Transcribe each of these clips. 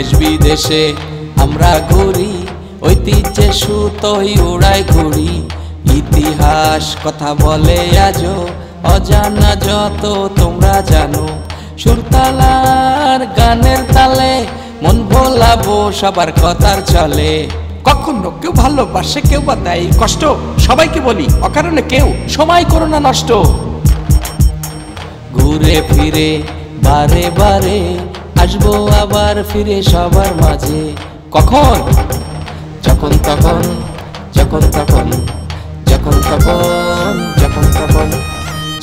দেশ বিদেশে আমরা ঘুরি, ঐতিহ্যে সুতোই উড়াই ঘুরি। ইতিহাস কথা বলে আজও, অজানা যত তোমরা জানো। সুরতালার গানের তালে মন ভোলাবো সবার কথার চলে। কখনো কেউ ভালোবাসে, কেউ বা দেয় কষ্ট, সবাইকে বলি অকারণে কেউ সময় করো না নষ্ট। ঘুরে ফিরে বারে বারে আসবো আবার ফিরে সবার মাঝে। কখন? যখন তখন, যখন তখন, যখন তখন, যখন তখন,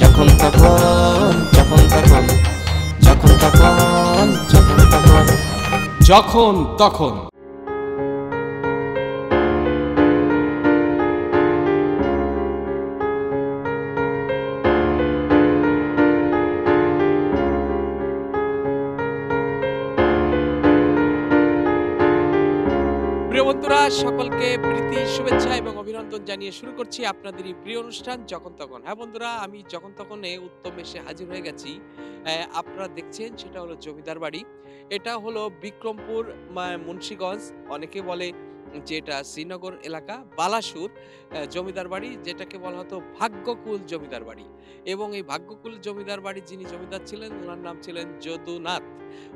যখন তখন, যখন তখন, যখন তখন, যখন তখন, যখন তখন। প্রিয় বন্ধুরা, সকলকে প্রীতি শুভেচ্ছা এবং অভিনন্দন জানিয়ে শুরু করছি আপনাদের এই প্রিয় অনুষ্ঠান যখন তখন। হ্যাঁ বন্ধুরা, আমি যখন তখনে উত্তম এসে হাজির হয়ে গেছি। আপনারা দেখছেন সেটা হলো জমিদার বাড়ি। এটা হলো বিক্রমপুর মুন্সিগঞ্জ। অনেকে বলে যে এটা শ্রীনগর এলাকা বালাসুর জমিদার বাড়ি, যেটাকে বলা হতো ভাগ্যকুল জমিদার বাড়ি। এবং এই ভাগ্যকুল জমিদার বাড়ির যিনি জমিদার ছিলেন ওনার নাম ছিলেন যদুনাথ।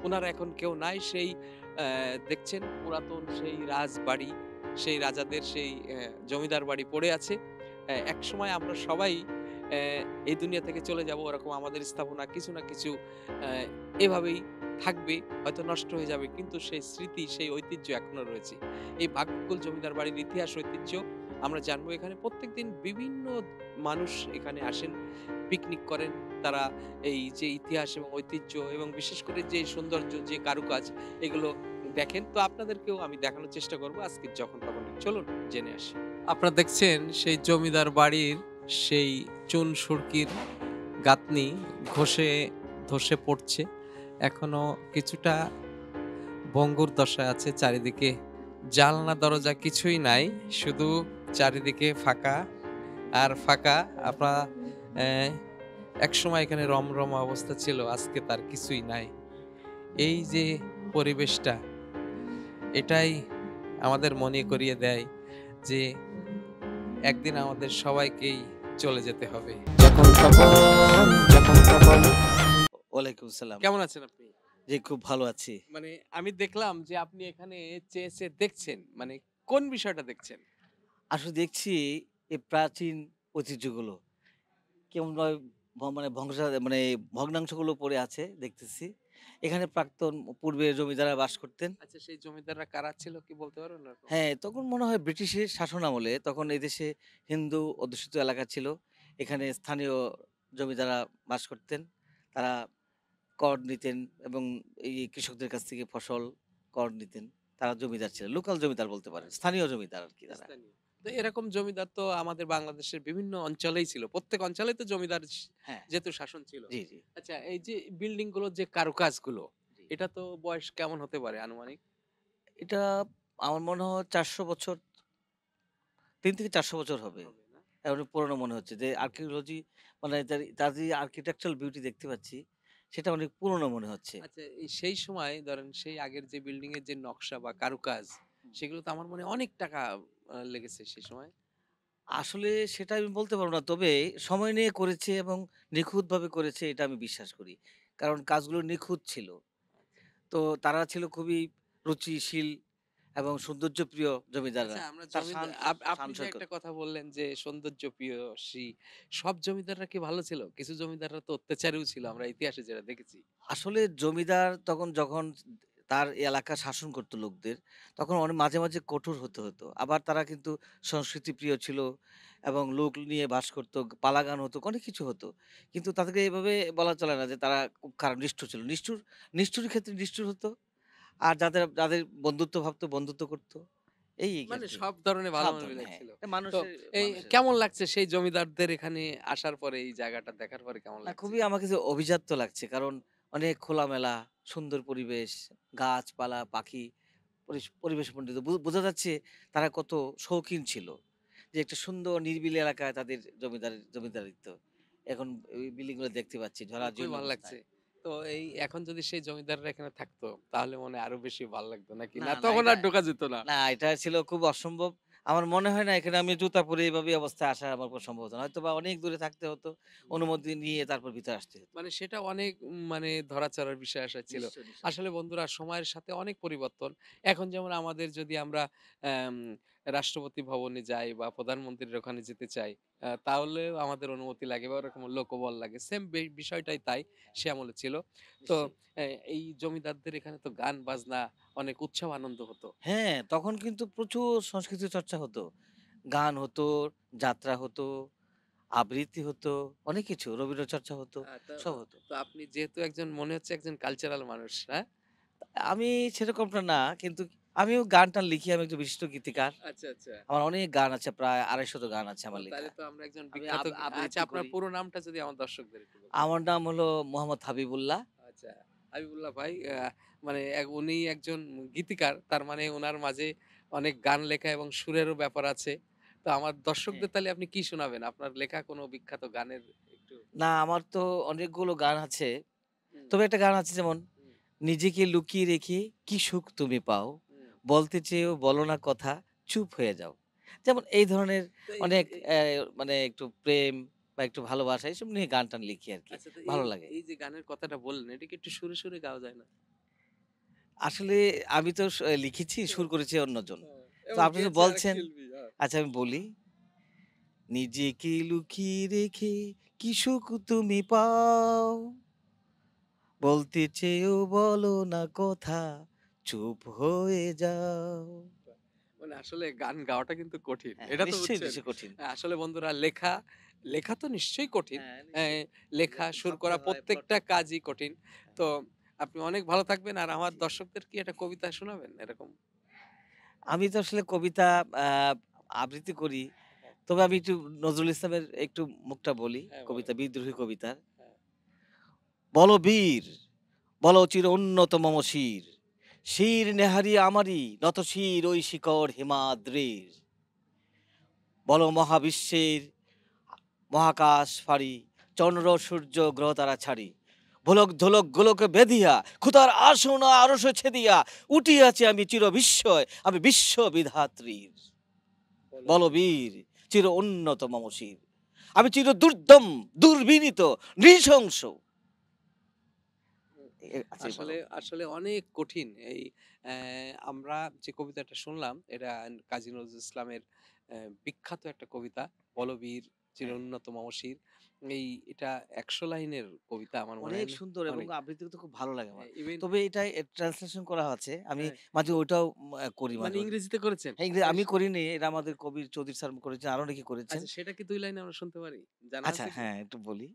ওনারা এখন কেউ নাই। সেই দেখছেন পুরাতন সেই রাজবাড়ি, সেই রাজাদের সেই জমিদার বাড়ি পড়ে আছে। একসময় আমরা সবাই এই দুনিয়া থেকে চলে যাব, ওরকম আমাদের স্থাপনা কিছু না কিছু এভাবেই থাকবে, হয়তো নষ্ট হয়ে যাবে, কিন্তু সেই স্মৃতি সেই ঐতিহ্য এখনো রয়েছে। এই ভাগ্যকুল জমিদার বাড়ির ইতিহাস ঐতিহ্য আমরা জানবো। এখানে প্রত্যেকদিন বিভিন্ন মানুষ এখানে আসেন, পিকনিক করেন। তারা এই যে ইতিহাস এবং ঐতিহ্য এবং বিশেষ করে যে সৌন্দর্য, যে কারুকাজ, এগুলো দেখেন। তো আপনাদেরকেও আমি দেখানোর চেষ্টা করব আজকে যখন তখন। চলুন জেনে আসি। আপনারা দেখছেন সেই জমিদার বাড়ির সেই চুন সুরকির গাঁথনি ঘষে ধসে পড়ছে, এখনো কিছুটা ভঙ্গুর দশায় আছে। চারিদিকে জানলা দরজা কিছুই নাই, শুধু চারিদিকে ফাঁকা আর ফাঁকা। আপনারা এক সময় এখানে রমরমা অবস্থা ছিল, আজকে তার কিছুই নাই। এই যে পরিবেশটা, এটাই আমাদের মনে করিয়ে দেয় যে একদিন আমাদের সবাইকেই চলে যেতে হবে। যখন তখন, যখন তখন। ওয়ালাইকুম সালাম। কেমন আছেন আপনি? জি, খুব ভালো আছি। মানে আমি দেখলাম যে আপনি এখানে চেয়ে দেখছেন, মানে কোন বিষয়টা দেখছেন? আসলে দেখছি এই প্রাচীন ঐতিহ্যগুলো কেমন ভাবে মানে মানে ভগ্নাংশগুলো পড়ে আছে দেখতেছি। এখানে প্রাক্তন পূর্বের জমিদাররা বাস করতেন। আচ্ছা, সেই জমিদাররা কারা ছিল কি বলতে পারবেন এরকম? হ্যাঁ, তখন মনে হয় ব্রিটিশের শাসন আমলে তখন এদেশে হিন্দু অধ্যুষিত এলাকা ছিল। এখানে স্থানীয় জমিদাররা বাস করতেন। তারা কর নিতেন এবং এই কৃষকদের কাছ থেকে ফসল কর নিতেন। তারা জমিদার ছিলেন। লোকাল জমিদার বলতে পারেন। স্থানীয় জমিদার আরকি তারা। স্থানীয়। তো এরকম জমিদার তো আমাদের বাংলাদেশের বিভিন্ন অঞ্চলেই ছিল। প্রত্যেক অঞ্চলেই তো জমিদার হ্যাঁ, যেহেতু শাসন ছিল। জি, জি, আচ্ছা, এই যে বিল্ডিং গুলোর যে কারুকাজগুলো, জি। এটা তো বয়স কেমন হতে পারে আনুমানিক? এটা আমার মনে হয় ৪০০ বছর, ৩ থেকে ৪০০ বছর হবে। হবে না? অনেক পুরনো মনে হচ্ছে যে আর্কিওলজি মানে তার যে আর্কিটেকচারাল বিউটি দেখতে পাচ্ছি সেটা অনেক পুরনো মনে হচ্ছে। আচ্ছা, এই সেই সময় ধরেন সেই আগের যে বিল্ডিং এর যে নকশা বা কারুকাজ, হুম। সেগুলো তো আমার মনে হয় অনেক টাকা লেগেছে সেই সময়। আসলে সেটা আমি বলতে পারব না। তবে সময় নিয়ে করেছে এবং নিখুঁতভাবে করেছে এটা আমি বিশ্বাস করি। কারণ কাজগুলো নিখুঁত ছিল। তো তারা ছিল খুবই রুচিশীল এবং সৌন্দর্যপ্রিয় জমিদাররা। আচ্ছা, আমরা তার শান জমিদার আপনি শান যে শৌকত। একটা কথা বললেন যে সৌন্দর্য প্রিয়সী, সব জমিদাররা কি ভালো ছিল? কিছু জমিদাররা তো অত্যাচারীও ছিল, আমরা ইতিহাসে যেটা দেখেছি। আসলে জমিদার তখন যখন তার এলাকা শাসন করতো লোকদের, তখন অনেক মাঝে, মাঝে কঠোর হতে হতো। আবার তারা কিন্তু সংস্কৃতিপ্রিয় ছিল এবং লোক নিয়ে বাস করতো, পালাগান হতো, অনেক কিছু হতো। কিন্তু তাদেরকে এভাবে বলা চলে না যে তারা খুব খারাপ নিষ্ঠুর ছিল। নিষ্ঠুরের ক্ষেত্রে নিষ্ঠুর হতো। আর যাদের বন্ধুত্ব ভাবতো বন্ধুত্ব করতো। এই মানে আরকি। সব ধরনের ভালো সব মানুষ ধরনের হ্যাঁ। ছিল। এটা তো মানুষের এই মানুষের কেমন লাগছে সেই জমিদারদের এখানে আসার পরে, এই জায়গাটা দেখার পরে কেমন না, লাগছে? খুবই আমার কাছে অভিজাত্য লাগছে। কারণ অনেক খোলামেলা, সুন্দর পরিবেশ, গাছপালা, পাখি, পরিবেশ মণ্ডিত। বোঝা যাচ্ছে তারা কত শৌখিন ছিল। যে একটা সুন্দর নিরিবিলি এলাকায় তাদের জমিদারিত্ব। এখন ওই বিল্ডিং গুলো দেখতে পাচ্ছি আমার খুবই জরাজীর্ণ ভালো লাগছে। অবস্থায়। তো এই এখন যদি সেই জমিদাররা এখানে থাকতো তাহলে মনে হয় আরো বেশি ভালো লাগতো নাকি? না, না না, তখন এটা আর ঢোকা যেত না? না, এটা ছিল খুব অসম্ভব। আমার মনে হয় না এখানে আমি জুতা পরে এভাবে অবস্থায় আসার আমার কোনো সম্ভব হতো না। হয়তোবা অনেক দূরে থাকতে হতো। অনুমতি নিয়ে তারপর ভিতরে আসতে হতো। মানে সেটা অনেক মানে ধরাচড়ার বিষয় আসা ছিল। নিশ্চয়ই, নিশ্চয়ই। আসলে বন্ধুরা সময়ের সাথে অনেক পরিবর্তন। এখন যেমন আমাদের যদি আমরা অ্যাম রাষ্ট্রপতি ভবনে যাই বা প্রধানমন্ত্রীর ওখানে যেতে চাই, তাহলেও আমাদের অনুমতি লাগে বা ওরকম লোকবল লাগে। সেম বিষয়টাই তাই সে আমলে ছিল। তো নিশ্চয়ই। অ্যা এই জমিদারদের এখানে তো গান বাজনা অনেক উৎসব আনন্দ হতো। হ্যাঁ, তখন কিন্তু প্রচুর সংস্কৃতি চর্চা হতো। গান হতো, যাত্রা হতো, আবৃত্তি হতো, অনেক কিছু। রবীন্দ্র চর্চা হতো, তো সব হতো। তো আপনি যেহেতু একজন মনে হচ্ছে একজন কালচারাল মানুষ, হ্যাঁ? আমি সেরকমটা না, কিন্তু আমিও গান-টান লিখি। আমি একজন বিশিষ্ট গীতিকার। আচ্ছা, আচ্ছা। আমার অনেক গান আছে, প্রায় ২৫০ গান আছে ও আমার লেখা। তাইলে তো আমরা একজন আমি বিখ্যাত আচ্ছা আবৃত্তি আপনার করি। পুরো নামটা যদি আমার দর্শকদের একটু বলতেন। আমার নাম হলো মোহাম্মদ হাবিবুল্লাহ। আচ্ছা, হাবিবুল্লাহ ভাই মানে উনি একজন গীতিকার। তার মানে উনার মাঝে অনেক গান লেখা এবং সুরেরও ব্যাপার আছে। তো আমার হ্যাঁ। দর্শকদের তাহলে আপনি কি শোনাবেন? আপনার লেখা কোনো বিখ্যাত গানের একটু না, আমার তো অনেকগুলো গান আছে। হুম, তবে একটা গান আছে যেমন, হুম, নিজেকে লুকিয়ে রেখে কি সুখ তুমি পাও, হুম। বলতে চেয়েও বলো না কথা, চুপ হয়ে যাও। যেমন এই ধরনের তো অনেক মানে একটু প্রেম বা একটু ভালোবাসা এসব নিয়ে গান-টান লিখি আরকি। আচ্ছা তো ভালো লাগে। এই যে গানের কথাটা বললেন, এটা কি একটু সুরে, সুরে গাওয়া যায় না? আসলে আমি তো লিখেছি, সুর করেছে অন্যজন। হ্যাঁ, তো এবং আপনি তো গেয়েছে আরেক বলছেন, শিল্পী। হ্যাঁ। আচ্ছা আমি বলি, নিজেকে লুকিয়ে রেখে কি সুখ তুমি পাও, বলতে চেয়েও বলো না কথা, চুপ হয়ে যাও। বাহ! মানে আসলে গান গাওয়াটা কিন্তু কঠিন। হ্যাঁ, এটা তো নিশ্চয়ই বুঝছেন? বেশি কঠিন। আসলে বন্ধুরা লেখা তো নিশ্চয়ই কঠিন। হ্যাঁ, অ্যা নিশ্চয়ই। লেখা, সুর ভাবতে করা হয়, প্লট প্রত্যেকটা করতে হয়। কাজই কঠিন। তো আপনি অনেক ভালো থাকবেন। আর আমার জি। দর্শকদের কি একটা কবিতা শোনাবেন এরকম? আমি তো আসলে কবিতা আ আবৃত্তি করি। হ্যাঁ, তবে আমি একটু নজরুল ইসলামের একটু মুখটা বলি, হ্যাঁ বলেন। কবিতা বিদ্রোহী কবিতার। হ্যাঁ, বলো বীর, বলো চির উন্নত মম শির। শির নেহারি আমারই, নত শির ওই শিকড় হিমাদ্রির। বলো মহাবিশ্বের মহাকাশ ফাড়ি, চন্দ্র সূর্য গ্রহ তারা ছাড়ি। ভোলক ধোলক গোলকে বেধিয়া, খুতার আসন আরশ ছেদিয়া, উঠিয়াছি আমি চির বিস্ময়, আমি বিশ্ব বিধাত্রীর। বলো বল বীর। বীর, চির উন্নত মম শির। আমি চির দুর্দম, দুর্বিনীত, নৃশংস। হুম, আচ্ছা বলো। আসলে অনেক কঠিন। এই অ্যা আমরা যে কবিতাটা শুনলাম এটা কাজী নজরুল ইসলামের বিখ্যাত একটা কবিতা 'বলবীর হ্যাঁ, চিরোন্নত মমশির'। এটা ১০০ লাইনের কবিতা আমার মনে অনেক হয় না সুন্দর এবং অনেক। আবৃত্তি করতে খুব ভালো লাগে আমার। ইভেন তবে এটা ট্রান্সলেশন করা আছে। আমি হ্যাঁ, মাঝে ওইটাও করি মানে মাঝে, মাঝে। ইংরেজিতে করেছেন? হ্যাঁ, আমি করিনি। এটা আমাদের কবি চৌধুরী স্যার করেছেন, আরো অনেকে করেছেন। আচ্ছা সেটা কি ২ লাইনে আমরা শুনতে পারি? জানা আচ্ছা আছে কি? হ্যাঁ, একটু বলি।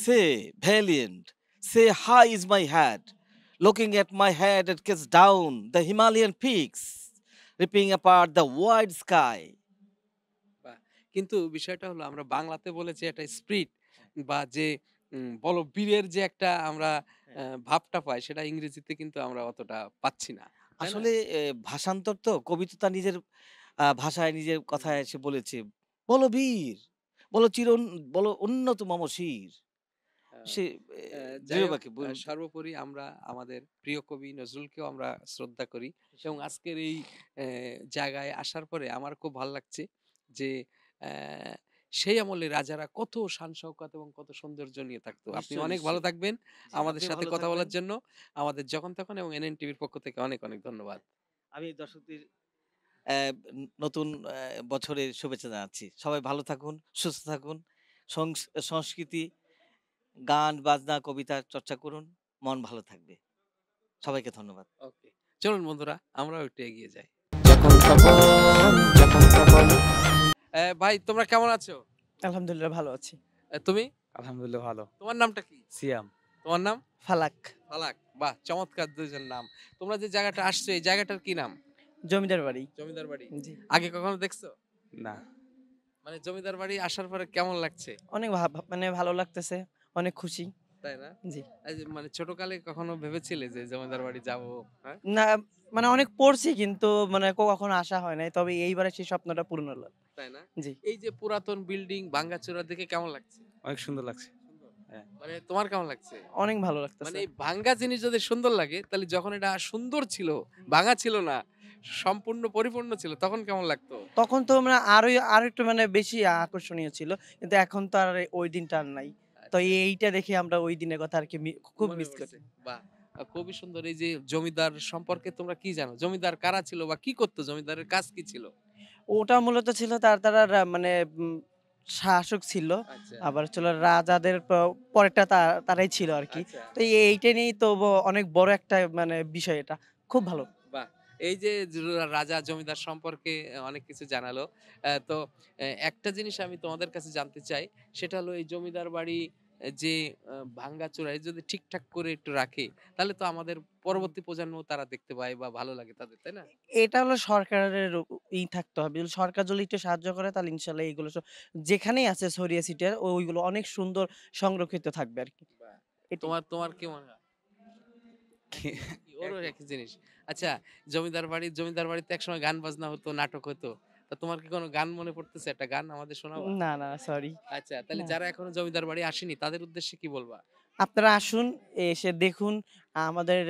Say, valiant, say high is my head. Looking at my head, it gets down the Himalayan peaks, ripping apart the wide sky. বাহ! কিন্তু বিষয়টা হলো আমরা বাংলাতে বলেছি একটা স্পিরিট বা যে বলবীরের যে একটা আমরা হ্যাঁ। ভাবটা পাই সেটা ইংরেজিতে কিন্তু আমরা অতটা পাচ্ছি না। তাই না? আসলে ভাষান্তর তো, কবি তো তার নিজের ভাষায়, নিজের হুম। কথায় সে বলেছে, বলো বীর, বলো বলো উন্নত মম শির। আ সে অ্যা যাই হোক দৃঢ়বাক্যে সর্বোপরি আমরা আমাদের প্রিয় কবি নজরুলকেও আমরা শ্রদ্ধা করি এবং নিঃসন্দেহে। আজকের এই জায়গায় আসার পরে আমার খুব ভাল লাগছে যে অ্যা সেই আমলে রাজারা কত শান শওকত এবং কত সৌন্দর্য নিয়ে থাকতো। আপনি নিশ্চয়ই, অনেক ভালো নিশ্চয়ই। থাকবেন। জি, আমাদের আপনিও সাথে ভালো কথা থাকবেন। বলার জন্য আমাদের যখন তখন এবং এনএন টিভির পক্ষ থেকে অনেক, অনেক ধন্যবাদ। আমি দর্শকদের অ্যা নতুন বছরের শুভেচ্ছা জানাচ্ছি। সবাই ভালো থাকুন, সুস্থ থাকুন। সংস্কৃতি, গান, বাজনা, কবিতা চর্চা করুন। মন ভালো থাকবে। সবাইকে ধন্যবাদ। ওকে। চলুন বন্ধুরা আমরাও একটু এগিয়ে যাই। যখন তখন যখন তখন ভাই তোমরা কেমন আছো? আলহামদুলিল্লাহ ভালো আছি। তুমি? আলহামদুলিল্লাহ ভালো। তোমার নামটা কি? সিয়াম। তোমার নাম? ফালাক। ফালাক। বাহ! চমৎকার ২ জন নাম। তোমরা যে জায়গাটা আসছো এই জায়গাটার কি নাম? জমিদার বাড়ি। জমিদার বাড়ি। জি। আগে কখনো দেখছো? না। মানে জমিদার বাড়ি আসার পরে কেমন লাগছে? অনেক মানে ভালো লাগতেছে। অনেক খুশি। তাই না? জি। এই যে মানে ছোটকালে কখনো ভেবেছিলে যে জমিদার বাড়ি যাবো? হ্যাঁ? না মানে অনেক পড়ছি কিন্তু মানে কখনো আসা হয় নাই। তবে এইবারে সেই স্বপ্নটা পূরণ হলো। তাই না? জি। এই যে পুরাতন বিল্ডিং ভাঙ্গাচোরা দেখে কেমন লাগছে? অনেক সুন্দর লাগছে। সুন্দর। মানে তোমার কেমন লাগছে? অনেক ভালো মানে লাগতেছে। এই ভাঙ্গা জিনিস যদি সুন্দর লাগে তাহলে যখন এটা সুন্দর ছিল, ভাঙা ছিল না, সম্পূর্ণ পরিপূর্ণ ছিল তখন কেমন লাগতো? তখন তো মানে আরো একটু মানে বেশি আকর্ষণীয় ছিল। কিন্তু এখন তো আর ওই দিনটা আর নাই। তো আচ্ছা, এইটা দেখে আমরা ওই দিনের কথা আরকি খুব মনে মিস পড়ছে। করি। বাহ! খুবই সুন্দর। এই যে জমিদার সম্পর্কে তোমরা কি জানো? জমিদার কারা ছিল বা কি করতো? জমিদারের কাজ কি ছিল? ওটা মূলত ছিল তারা মানে শাসক ছিল। আচ্ছা, আবার হচ্ছে হলো রাজাদের পরেরটা তারাই ছিল আরকি। আচ্ছা। তো এইটা নিয়েই তো অনেক বড় একটা মানে বিষয় এটা। খুব ভালো। বাহ! এই যে রাজা জমিদার সম্পর্কে অনেক কিছু জানালো। তো একটা জিনিস আমি তোমাদের কাছে জানতে চাই। সেটা হলো এই জমিদার বাড়ি যে ভাঙ্গাচোরা যদি ঠিকঠাক করে একটু রাখে, তাহলে তো আমাদের পরবর্তী প্রজন্ম তারা দেখতে পায় বা ভালো লাগে তাদের, তাই না? এটা হলো সরকারের থাকতে হবে। যদি সরকার যদি একটু সাহায্য করে তাহলে ইনশাআল্লাহ এইগুলো সব যেখানেই আছে ছড়িয়ে ছিটিয়ে ওইগুলো অনেক সুন্দর সংরক্ষিত থাকবে আরকি। বাহ! এটাই। তোমার তোমার কি মনে হয়? ওরও একই জিনিস। আচ্ছা, জমিদার বাড়িতে একসময় গান বাজনা হতো, নাটক হতো। তা তোমার কি কোনো গান মনে পড়তেছে? একটা গান আমাদের শোনাবা? না, না সরি। আচ্ছা, তাহলে না। যারা এখনো জমিদার বাড়ি আসেনি তাদের উদ্দেশ্যে কি বলবা? আপনারা আসুন, এসে দেখুন। আমাদের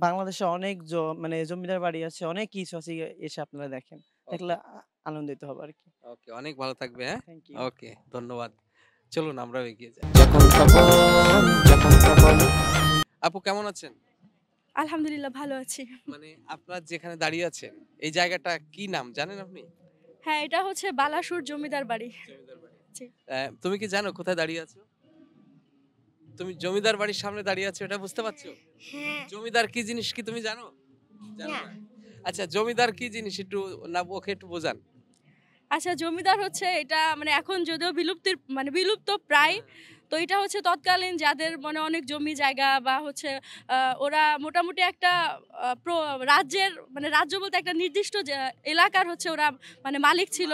বাংলাদেশে অনেক মানে জমিদার বাড়ি আছে, অনেক কিছু আছে, এসে আপনারা দেখেন। দেখলে ওকে, আনন্দিত হবে আরকি। ওকে। অনেক ভালো থাকবে, হ্যাঁ? Thank you. ওকে, ধন্যবাদ। চলুন আমরাও এগিয়ে যাই। যখন তখন যখন তখন আপু কেমন আছেন? আলহামদুলিল্লাহ ভালো আছি। মানে আপনার যেখানে দাঁড়িয়ে আছেন, এই জায়গাটা কি নাম জানেন আপনি? হ্যাঁ, এটা হচ্ছে বালাসুর জমিদার বাড়ি। জমিদার বাড়ি। জি। তুমি কি জানো কোথায় দাঁড়িয়ে আছো? তুমি জমিদার বাড়ির সামনে দাঁড়িয়ে আছো এটা বুঝতে পারছো? হ্যাঁ। জমিদার কি জিনিস কি তুমি জানো? জানো না। না? আচ্ছা, জমিদার কি জিনিস একটু না ওকে একটু বোঝান। আচ্ছা, জমিদার হচ্ছে এটা মানে এখন যদিও বিলুপ্ত প্রায়। তো এটা হচ্ছে তৎকালীন যাদের মানে অনেক জমি জায়গা বা হচ্ছে ওরা মোটামুটি একটা রাজ্যের মানে রাজ্য বলতে একটা নির্দিষ্ট এলাকার হচ্ছে ওরা মানে মালিক ছিল।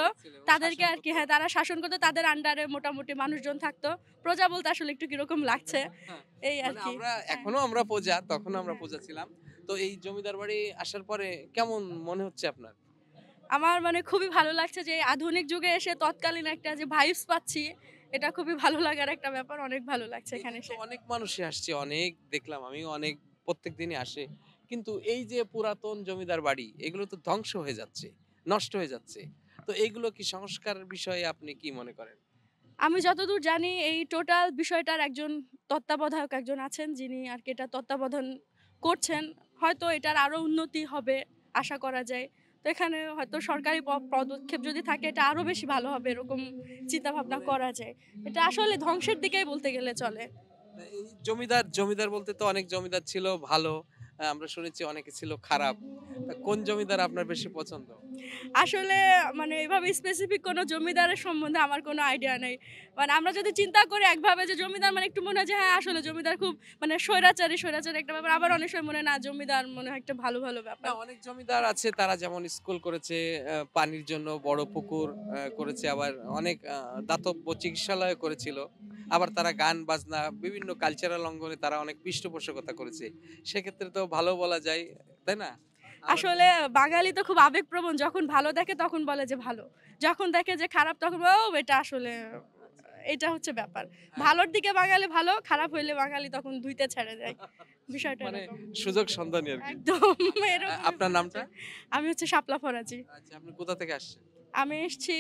তাদেরকে আর কি হ্যাঁ তারা শাসন করতো, তাদের আন্ডারে মোটামুটি মানুষজন থাকতো। প্রজা বলতে আসলে একটু কিরকম লাগছে এই আর মানে কি। আমরা হ্যাঁ। এখনো আমরা প্রজা, তখন আমরা প্রজা ছিলাম। তো এই জমিদার বাড়ি আসার পরে কেমন মনে হচ্ছে আপনার? আমার মানে খুবই ভালো লাগছে যে আধুনিক যুগে এসে তৎকালীন একটা যে ভাইবস পাচ্ছি, এটা খুবই ভালো লাগার একটা ব্যাপার। অনেক ভালো লাগছে এখানে এখানে তো এসে। অনেক মানুষই আসছে, অনেক দেখলাম আমি অনেক প্রত্যেক দিনই আসে। কিন্তু এই যে পুরাতন জমিদার বাড়ি এগুলো তো ধ্বংস হয়ে যাচ্ছে, নষ্ট হয়ে যাচ্ছে। তো এইগুলো কি সংস্কারের বিষয়ে আপনি কি মনে করেন? আমি যতদূর জানি এই টোটাল বিষয়টার একজন তত্ত্বাবধায়ক একজন আছেন যিনি আর কি এটা তত্ত্বাবধান করছেন। হয়তো এটার আরো উন্নতি হবে আশা করা যায়। তো এখানে হয়তো সরকারি পদক্ষেপ যদি থাকে এটা আরো বেশি ভালো হবে এরকম চিন্তা ভাবনা করা যায়। এটা আসলে ধ্বংসের দিকেই বলতে গেলে চলে। এই জমিদার বলতে তো অনেক জমিদার ছিল ভালো। আমরা শুনেছি অনেকে ছিল খারাপ। তা কোন জমিদার আপনার বেশি পছন্দ? আসলে মানে এভাবে স্পেসিফিক কোনো জমিদারের সম্বন্ধে আমার কোনো আইডিয়া নেই। মানে আমরা যদি চিন্তা করি একভাবে যে জমিদার মানে একটু মনে হয় যে হ্যাঁ, আসলে জমিদার খুব মানে স্বৈরাচারী একটা ব্যাপার। আবার অনেক সময় মনে হয় না জমিদার মনে হয় একটা ভালো, ভালো না, ব্যাপার। অনেক জমিদার আছে তারা যেমন স্কুল করেছে, পানির জন্য বড় পুকুর করেছে, আবার অনেক দাতব্য চিকিৎসালয় করেছিল। আবার তারা গান বাজনা বিভিন্ন কালচারাল অঙ্গনে তারা অনেক পৃষ্ঠপোষকতা করেছে। সেক্ষেত্রে তো ভালো বলা যায়, তাই না? আবার আসলে বাঙালি তো খুব আবেগপ্রবণ। যখন ভালো দেখে তখন বলে যে ভালো। যখন দেখে যে খারাপ তখন বলে, ও এটা আসলে এটা হচ্ছে ব্যাপার। হ্যাঁ, ভালোর দিকে বাঙালি ভালো, খারাপ হইলে বাঙালি তখন ধুইতে ছেড়ে দেয়। বিষয়টা মানে এরকম। সুযোগ সন্ধানী আরকি। একদম আচ্ছা, এরকমই আপনার বলা নামটা? যায়। আমি হচ্ছে শাপলা ফরাজি। আচ্ছা, আপনি কোথা থেকে আসছেন? আমি এসছি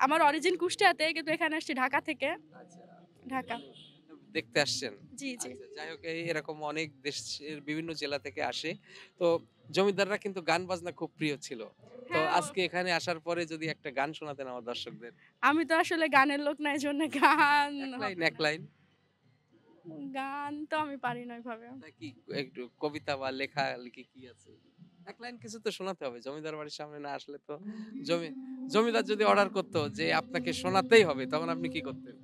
আমার অরিজিন কুষ্টিয়াতে কিন্তু এখানে আসছি ঢাকা থেকে। আচ্ছা, ঢাকা। মানে দেখতে আসছেন। জি, জি। আচ্ছা, যাই হোক এরকম অনেক দেশের বিভিন্ন জেলা থেকে আসে। তো জমিদাররা কিন্তু গান বাজনা খুব প্রিয় ছিল। তো হ্যাঁ, আজকে এখানে আসার পরে যদি একটা গান শোনাতেন আমার দর্শকদের। আমি তো আসলে গানের লোক না এজন্য গান এক লাইন। গান তো আমি পারি না ওইভাবে। নাকি একটু কবিতা বা লেখালেখি কি আছে? এক লাইন কিছু তো শোনাতে হবে। জমিদার বাড়ির সামনে না আসলে তো জমি জমিদার যদি অর্ডার করত যে আপনাকে শোনাতেই হবে তখন আপনি কি করতেন?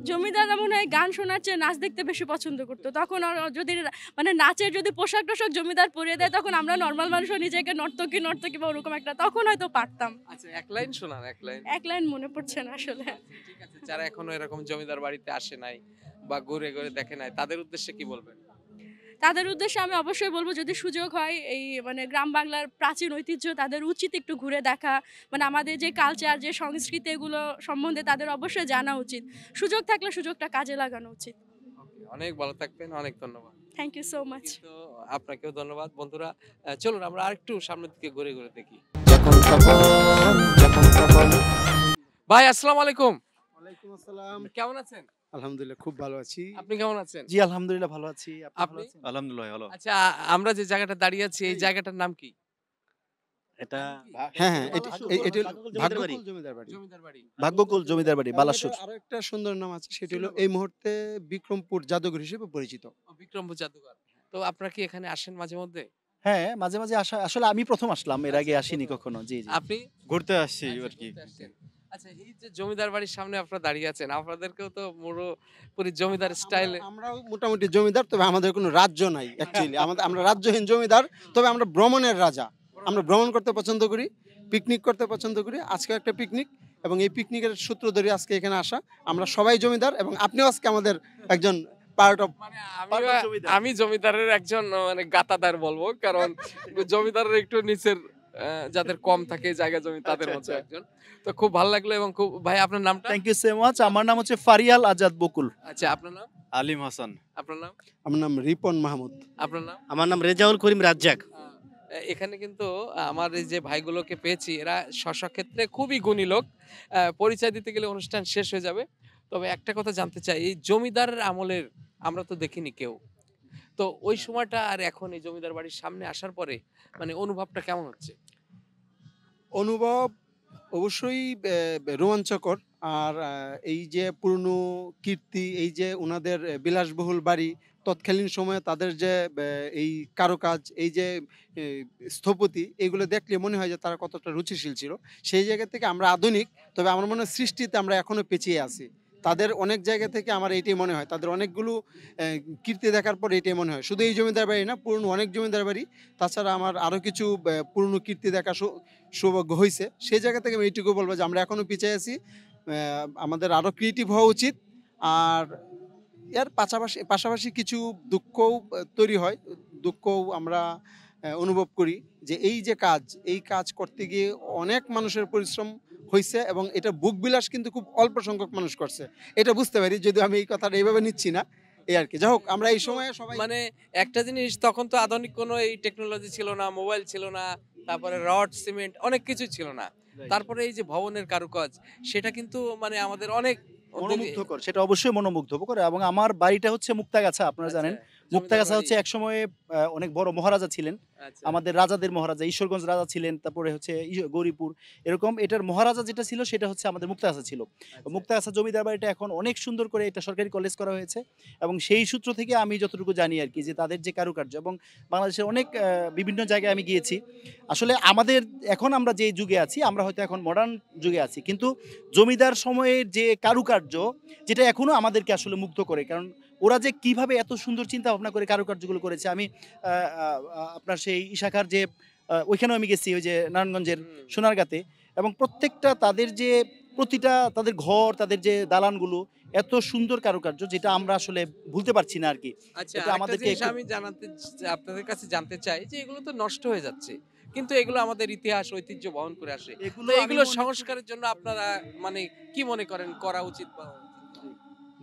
জমিদাররা মনে হয় গান শোনার চেয়ে নাচ দেখতে বেশি পছন্দ করতো। তখন যদি মানে নাচের যদি পোশাক-টোশাক জমিদার পরিয়ে দেয় তখন আমরা নরমাল মানুষও নিজেকে নর্তকী বা ওরকম একটা তখন হয়তো পারতাম। আচ্ছা, এক লাইন শোনান, এক লাইন। এক লাইন মনে পড়ছে না আসলে। আচ্ছা, ঠিক আছে। যারা এখনো এরকম জমিদার বাড়িতে আসে নাই বা ঘুরে দেখে নাই তাদের উদ্দেশ্যে কি বলবেন? তাদের উদ্দেশ্যে আমি অবশ্যই বলবো, যদি সুযোগ হয় এই মানে গ্রাম বাংলার প্রাচীন ঐতিহ্য তাদের উচিত একটু ঘুরে দেখা, মানে আমাদের যে কালচার, যে সংস্কৃতি, এগুলো সম্বন্ধে তাদের অবশ্যই জানা উচিত। সুযোগ থাকলে সুযোগটা কাজে লাগানো উচিত। অনেক ভালো থাকবেন, অনেক ধন্যবাদ। Thank you so much. কিন্তু আপনাকেও ধন্যবাদ। বন্ধুরা, চলুন আমরা আরেকটু সামনের দিকে ঘুরে ঘুরে দেখি। যখন তখন ভাই আসসালামু আলাইকুম, ওয়ালাইকুম আসসালাম। কেমন আছেন? আলহামদুলিল্লাহ খুব ভালো আছি। আপনি কেমন আছেন? জি আলহামদুলিল্লাহ ভালো আছি। আপনি? আলহামদুলিল্লাহ ভালো। আচ্ছা, আমরা যে জায়গাটা দাঁড়িয়ে আছি এই জায়গাটার নাম কি? এটা হ্যাঁ, এটি ভাগ্যকুল ভাগ্যকুল জমিদার বাড়ি। জমিদার বাড়ি। ভাগ্যকুল জমিদার বাড়ি এবং বালাসুর। এটার আরো একটা সুন্দর নাম আছে, সেটি হলো এই মুহূর্তে বিক্রমপুর জাদুঘর হিসেবে পরিচিত। বিক্রমপুর জাদুঘর। তো আপনারা কি এখানে আসেন মাঝে মধ্যে? হ্যাঁ, মাঝে মাঝে আসা, আসলে আমি প্রথম আসলাম, এর আগে আসিনি কখনো। জি জি। আপনি ঘুরতে আসছি আচ্ছা, আর কি। ঘুরতে আসছেন। আচ্ছা, এই যে জমিদার বাড়ির সামনে আপনারা দাঁড়িয়ে আছেন, আপনাদেরকেও তো পুরো জমিদার স্টাইলে। আমরাও মোটামুটি জমিদার, তবে আমাদের কোনো রাজ্য নাই অ্যাকচুয়ালি। আমরা রাজ্যহীন জমিদার, তবে আমরা ভ্রমণের রাজা। আমরা ভ্রমণ করতে পছন্দ করি, পিকনিক করতে পছন্দ করি। আজকে একটা পিকনিক, এবং এই পিকনিকের সূত্র ধরে আজকে এখানে আসা। আমরা সবাই জমিদার, এবং আপনিও আজকে আমাদের একজন পার্ট অফ। মানে আমি জমিদারের একজন মানে গাতাদার বলবো, কারণ জমিদারের একটু নিচের যাদের কম থাকে জায়গা জমি তাদের আচ্ছা, মধ্যে আচ্ছা। একজন। তো খুব ভালো লাগলো। এবং খুব, ভাই আপনার নামটা? Thank you so much. আমার নাম হচ্ছে ফারিয়াল আজাদ বকুল। আচ্ছা, আপনার নাম? আলিম হাসান। আপনার নাম? আমার নাম রিপন মাহমুদ। আপনার নাম? আমার নাম রেজাউল করিম রাজ্জাক। এখানে কিন্তু আমার এই যে ভাইগুলোকে পেয়েছি, এরা স্বস্বক্ষেত্রে খুবই গুণী লোক। পরিচয় দিতে গেলে অনুষ্ঠান শেষ হয়ে যাবে। তবে একটা কথা জানতে চাই, এই জমিদারের আমলের আমরা তো দেখিনি কেউ, তো ওই সময়টা আর এখন এই জমিদার বাড়ির সামনে আসার পরে মানে অনুভবটা কেমন হচ্ছে? অনুভব অবশ্যই রোমাঞ্চকর। আর এই যে পুরনো কীর্তি, এই যে ওনাদের বিলাসবহুল বাড়ি, তৎকালীন সময়ে তাদের যে এই কারুকাজ, এই যে এ, স্থপতি, এগুলো দেখলে মনে হয় যে তারা কতটা রুচিশীল ছিল। সেই জায়গা থেকে আমরা আধুনিক, তবে আমার মনে হয় সৃষ্টিতে আমরা এখনো পিছিয়ে আছি। তাদের অনেক জায়গা থেকে আমার এইটাই মনে হয়, তাদের অনেকগুলো কীর্তি দেখার পর এটাই মনে হয়। শুধু এই জমিদার বাড়ি না, পুরনো অনেক জমিদার বাড়ি, তাছাড়া আমার আরও কিছু পুরনো কীর্তি দেখা সৌভাগ্য হয়েছে। সেই জায়গা থেকে আমি এইটুকু বলবো যে আমরা এখনো পিছিয়ে আছি। আমাদের আরও ক্রিয়েটিভ হওয়া উচিত। আর এর পাশাপাশি কিছু দুঃখও তৈরি হয়। দুঃখও আমরা অনুভব করি যে এই যে কাজ, এই কাজ করতে গিয়ে অনেক মানুষের পরিশ্রম হয়েছে, এবং এটা বুক বিলাস কিন্তু খুব অল্প সংখ্যক মানুষ করছে, এটা বুঝতে পারি। যদিও আমি এই কথাটা এইভাবে নিচ্ছি না, এই আর কি। যাই হোক, আমরা এই সময়ে সবাই মানে একটা জিনিস, তখন তো আধুনিক কোনো এই টেকনোলজি ছিল না, মোবাইল ছিল না, তারপরে রড সিমেন্ট অনেক কিছু ছিল না। তারপরে এই যে ভবনের কারুকাজ, সেটা কিন্তু মানে আমাদের অনেক মনোমুগ্ধকর, সেটা অবশ্যই মনোমুগ্ধকর। এবং আমার বাড়িটা হচ্ছে মুক্তাগাছা, আপনারা জানেন। মুক্তাগাছা হচ্ছে একসময় অনেক বড় মহারাজা ছিলেন, আমাদের রাজাদের মহারাজা, ঈশ্বরগঞ্জ রাজা ছিলেন, তারপরে হচ্ছে গৌরীপুর, এরকম। এটার মহারাজা যেটা ছিল সেটা হচ্ছে আমাদের মুক্তাগাছা ছিল। মুক্তাগাছা জমিদার বাড়িটা এখন অনেক সুন্দর করে এটা সরকারি কলেজ করা হয়েছে, এবং সেই সূত্র থেকে আমি যতটুকু জানি আর কি, যে তাদের যে কারুকার্য, এবং বাংলাদেশের অনেক বিভিন্ন জায়গায় আমি গিয়েছি। আসলে আমাদের এখন আমরা যে যুগে আছি, আমরা হয়তো এখন মডার্ন যুগে আছি, কিন্তু জমিদার সময়ের যে কারুকার্য, যেটা এখনো আমাদেরকে আসলে মুগ্ধ করে। কারণ ওরা যে কিভাবে এত সুন্দর চিন্তা ভাবনা করে কারুকার্যগুলো করেছে। আমি আপনার সেই ইশাখার যে ওইখানেও আমি গেছি, ওই যে নারায়ণগঞ্জের সোনারগাঁতে, এবং প্রত্যেকটা তাদের যে প্রতিটা তাদের ঘর, তাদের যে দালানগুলো, এত সুন্দর কারুকার্য, যেটা আমরা আসলে ভুলতে পারছি না আর কি। আচ্ছা, এটা আমাদেরকে আমাদেরকে আমি আপনাদের কাছে জানতে চাই যে এগুলো তো নষ্ট হয়ে যাচ্ছে, কিন্তু এগুলো আমাদের ইতিহাস ঐতিহ্য বহন করে আসে। তো এগুলো সংস্কারের জন্য আপনারা মানে কি মনে করেন করা উচিত?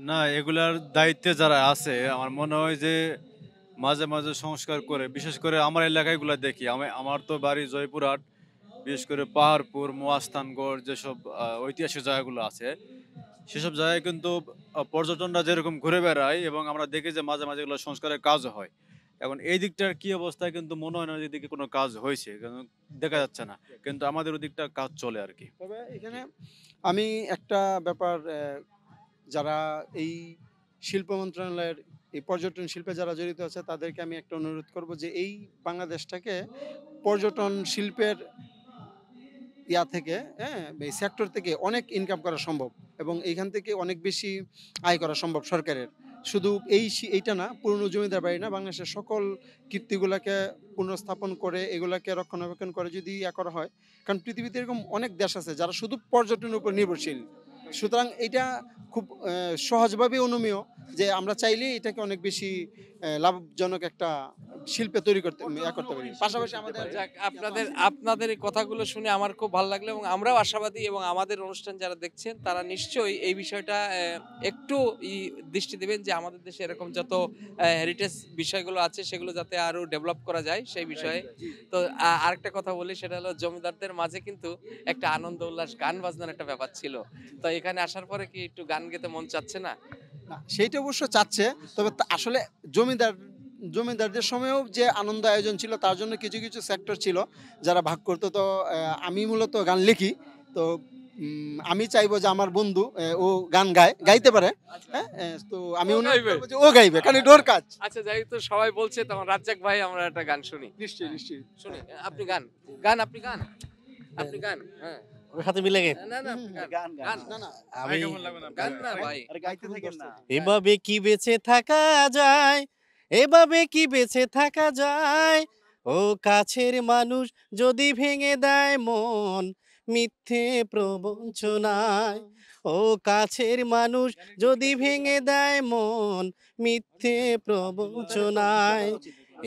না, এগুলার দায়িত্বে যারা আছে, আমার মনে হয় যে মাঝে মাঝে সংস্কার করে, বিশেষ করে আমার এলাকায় এগুলা দেখি। আমার তো বাড়ি জয়পুরহাট, বিশেষ করে পাহাড়পুর, মহাস্থানগড়, যেসব ঐতিহাসিক জায়গাগুলো আছে, সেসব জায়গায় কিন্তু পর্যটনরা যেরকম ঘুরে বেড়ায়, এবং আমরা দেখি যে মাঝে মাঝে এগুলো সংস্কারের কাজও হয়। এখন এই দিকটার কি অবস্থা, কিন্তু মনে হয় না এদিকে কোনো কাজ হয়েছে, দেখা যাচ্ছে না, কিন্তু আমাদের ওদিকটা কাজ চলে আর কি। তবে এখানে আমি একটা ব্যাপার, যারা এই শিল্প মন্ত্রণালয়ের এই পর্যটন শিল্পে যারা জড়িত আছে, তাদেরকে আমি একটা অনুরোধ করব যে এই বাংলাদেশটাকে পর্যটন শিল্পের থেকে, এই সেক্টর থেকে অনেক ইনকাম করা সম্ভব, এবং এইখান থেকে অনেক বেশি আয় করা সম্ভব সরকারের। শুধু এইটা না, পুরনো জমিদার বাড়ি না, বাংলাদেশের সকল কীর্তিগুলোকে পুনর্স্থাপন করে, এগুলাকে রক্ষণাবেক্ষণ করে যদি করা হয়। কারণ পৃথিবীতে এরকম অনেক দেশ আছে যারা শুধু পর্যটনের উপর নির্ভরশীল। সুতরাং এটা খুব সহজভাবে অনুমেয় যে আমরা চাইলে এটাকে অনেক বেশি লাভজনক একটা শিল্পে তৈরি করতে করতে পারি। পাশাপাশি আমাদের যাক, আপনাদের এই কথাগুলো শুনে আমার খুব ভালো লাগলো এবং আমরাও আশাবাদী এবং আমাদের অনুষ্ঠান যারা দেখছেন তারা নিশ্চয়ই এই বিষয়টা একটু দৃষ্টি দেবেন যে আমাদের দেশে এরকম যত হেরিটেজ বিষয়গুলো আছে সেগুলো যাতে আরো ডেভেলপ করা যায় সেই বিষয়ে। তো আরেকটা কথা বলি, সেটা হলো জমিদারদের মাঝে কিন্তু একটা আনন্দ উল্লাস গান বাজনার একটা ব্যাপার ছিল। তো এখানে আসার পরে কি একটু গান গেতে মন চাচ্ছে না? না, সেইটা অবশ্য চাচ্ছে, তবে আসলে জমিদারদের সময়েও যে আনন্দ আয়োজন ছিল তার জন্য কিছু কিছু সেক্টর ছিল যারা ভাগ করতো। তো আমি মূলত গান লিখি, তো আমি চাইবো যে আমার বন্ধু ও গান গাইতে পারে, হ্যাঁ, তো আমি ও গাইবে, কারণ এটা ওর কাজ। আচ্ছা, যাই তো সবাই বলছে, তখন রাজ্জাক ভাই আমরা একটা গান শুনি। নিশ্চয়ই নিশ্চয়ই শুনি। আপনি গান হ্যাঁ ওর সাথে মিলে গে না আপনি গান না না আমি গান না ভাই। আরে গাইতে থাকেন না। এভাবে কি বেঁচে থাকা যায়, এভাবে কি বেঁচে থাকা যায়, ও কাছের মানুষ যদি ভেঙে দেয় মন মিথ্যে প্রবঞ্চনায়, ও কাছের মানুষ যদি ভেঙে দেয় মন মিথ্যে প্রবঞ্চনায়,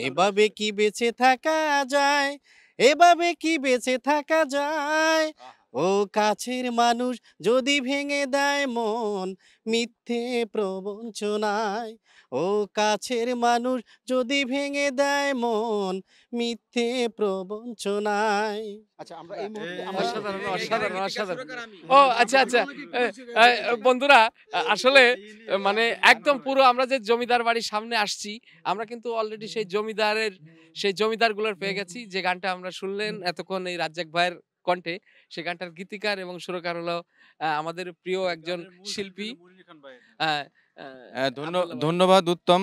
এভাবে কি বেঁচে থাকা যায়, এভাবে কি বেঁচে থাকা যায়, ও কাছের মানুষ যদি ভেঙে দেয় মন মিথ্যে প্রবঞ্চনায়, ও কাছের মানুষ যদি ভেঙে দেয় মন মিথ্যে প্রবঞ্চনায়। আচ্ছা, আমরা এই মুহূর্তে অসাধারণ। ও আচ্ছা, বন্ধুরা, আসলে মানে একদম পুরো আমরা যে জমিদার বাড়ির সামনে আসছি, আমরা কিন্তু অলরেডি সেই জমিদারগুলোর পেয়ে গেছি। যে গানটা আমরা শুনলেন এতক্ষণ এই রাজ্জাক ভাইয়ের কণ্ঠে, সে গানটার গীতিকার এবং সুরকার হলো আমাদের প্রিয় একজন শিল্পী। ধন্যবাদ উত্তম,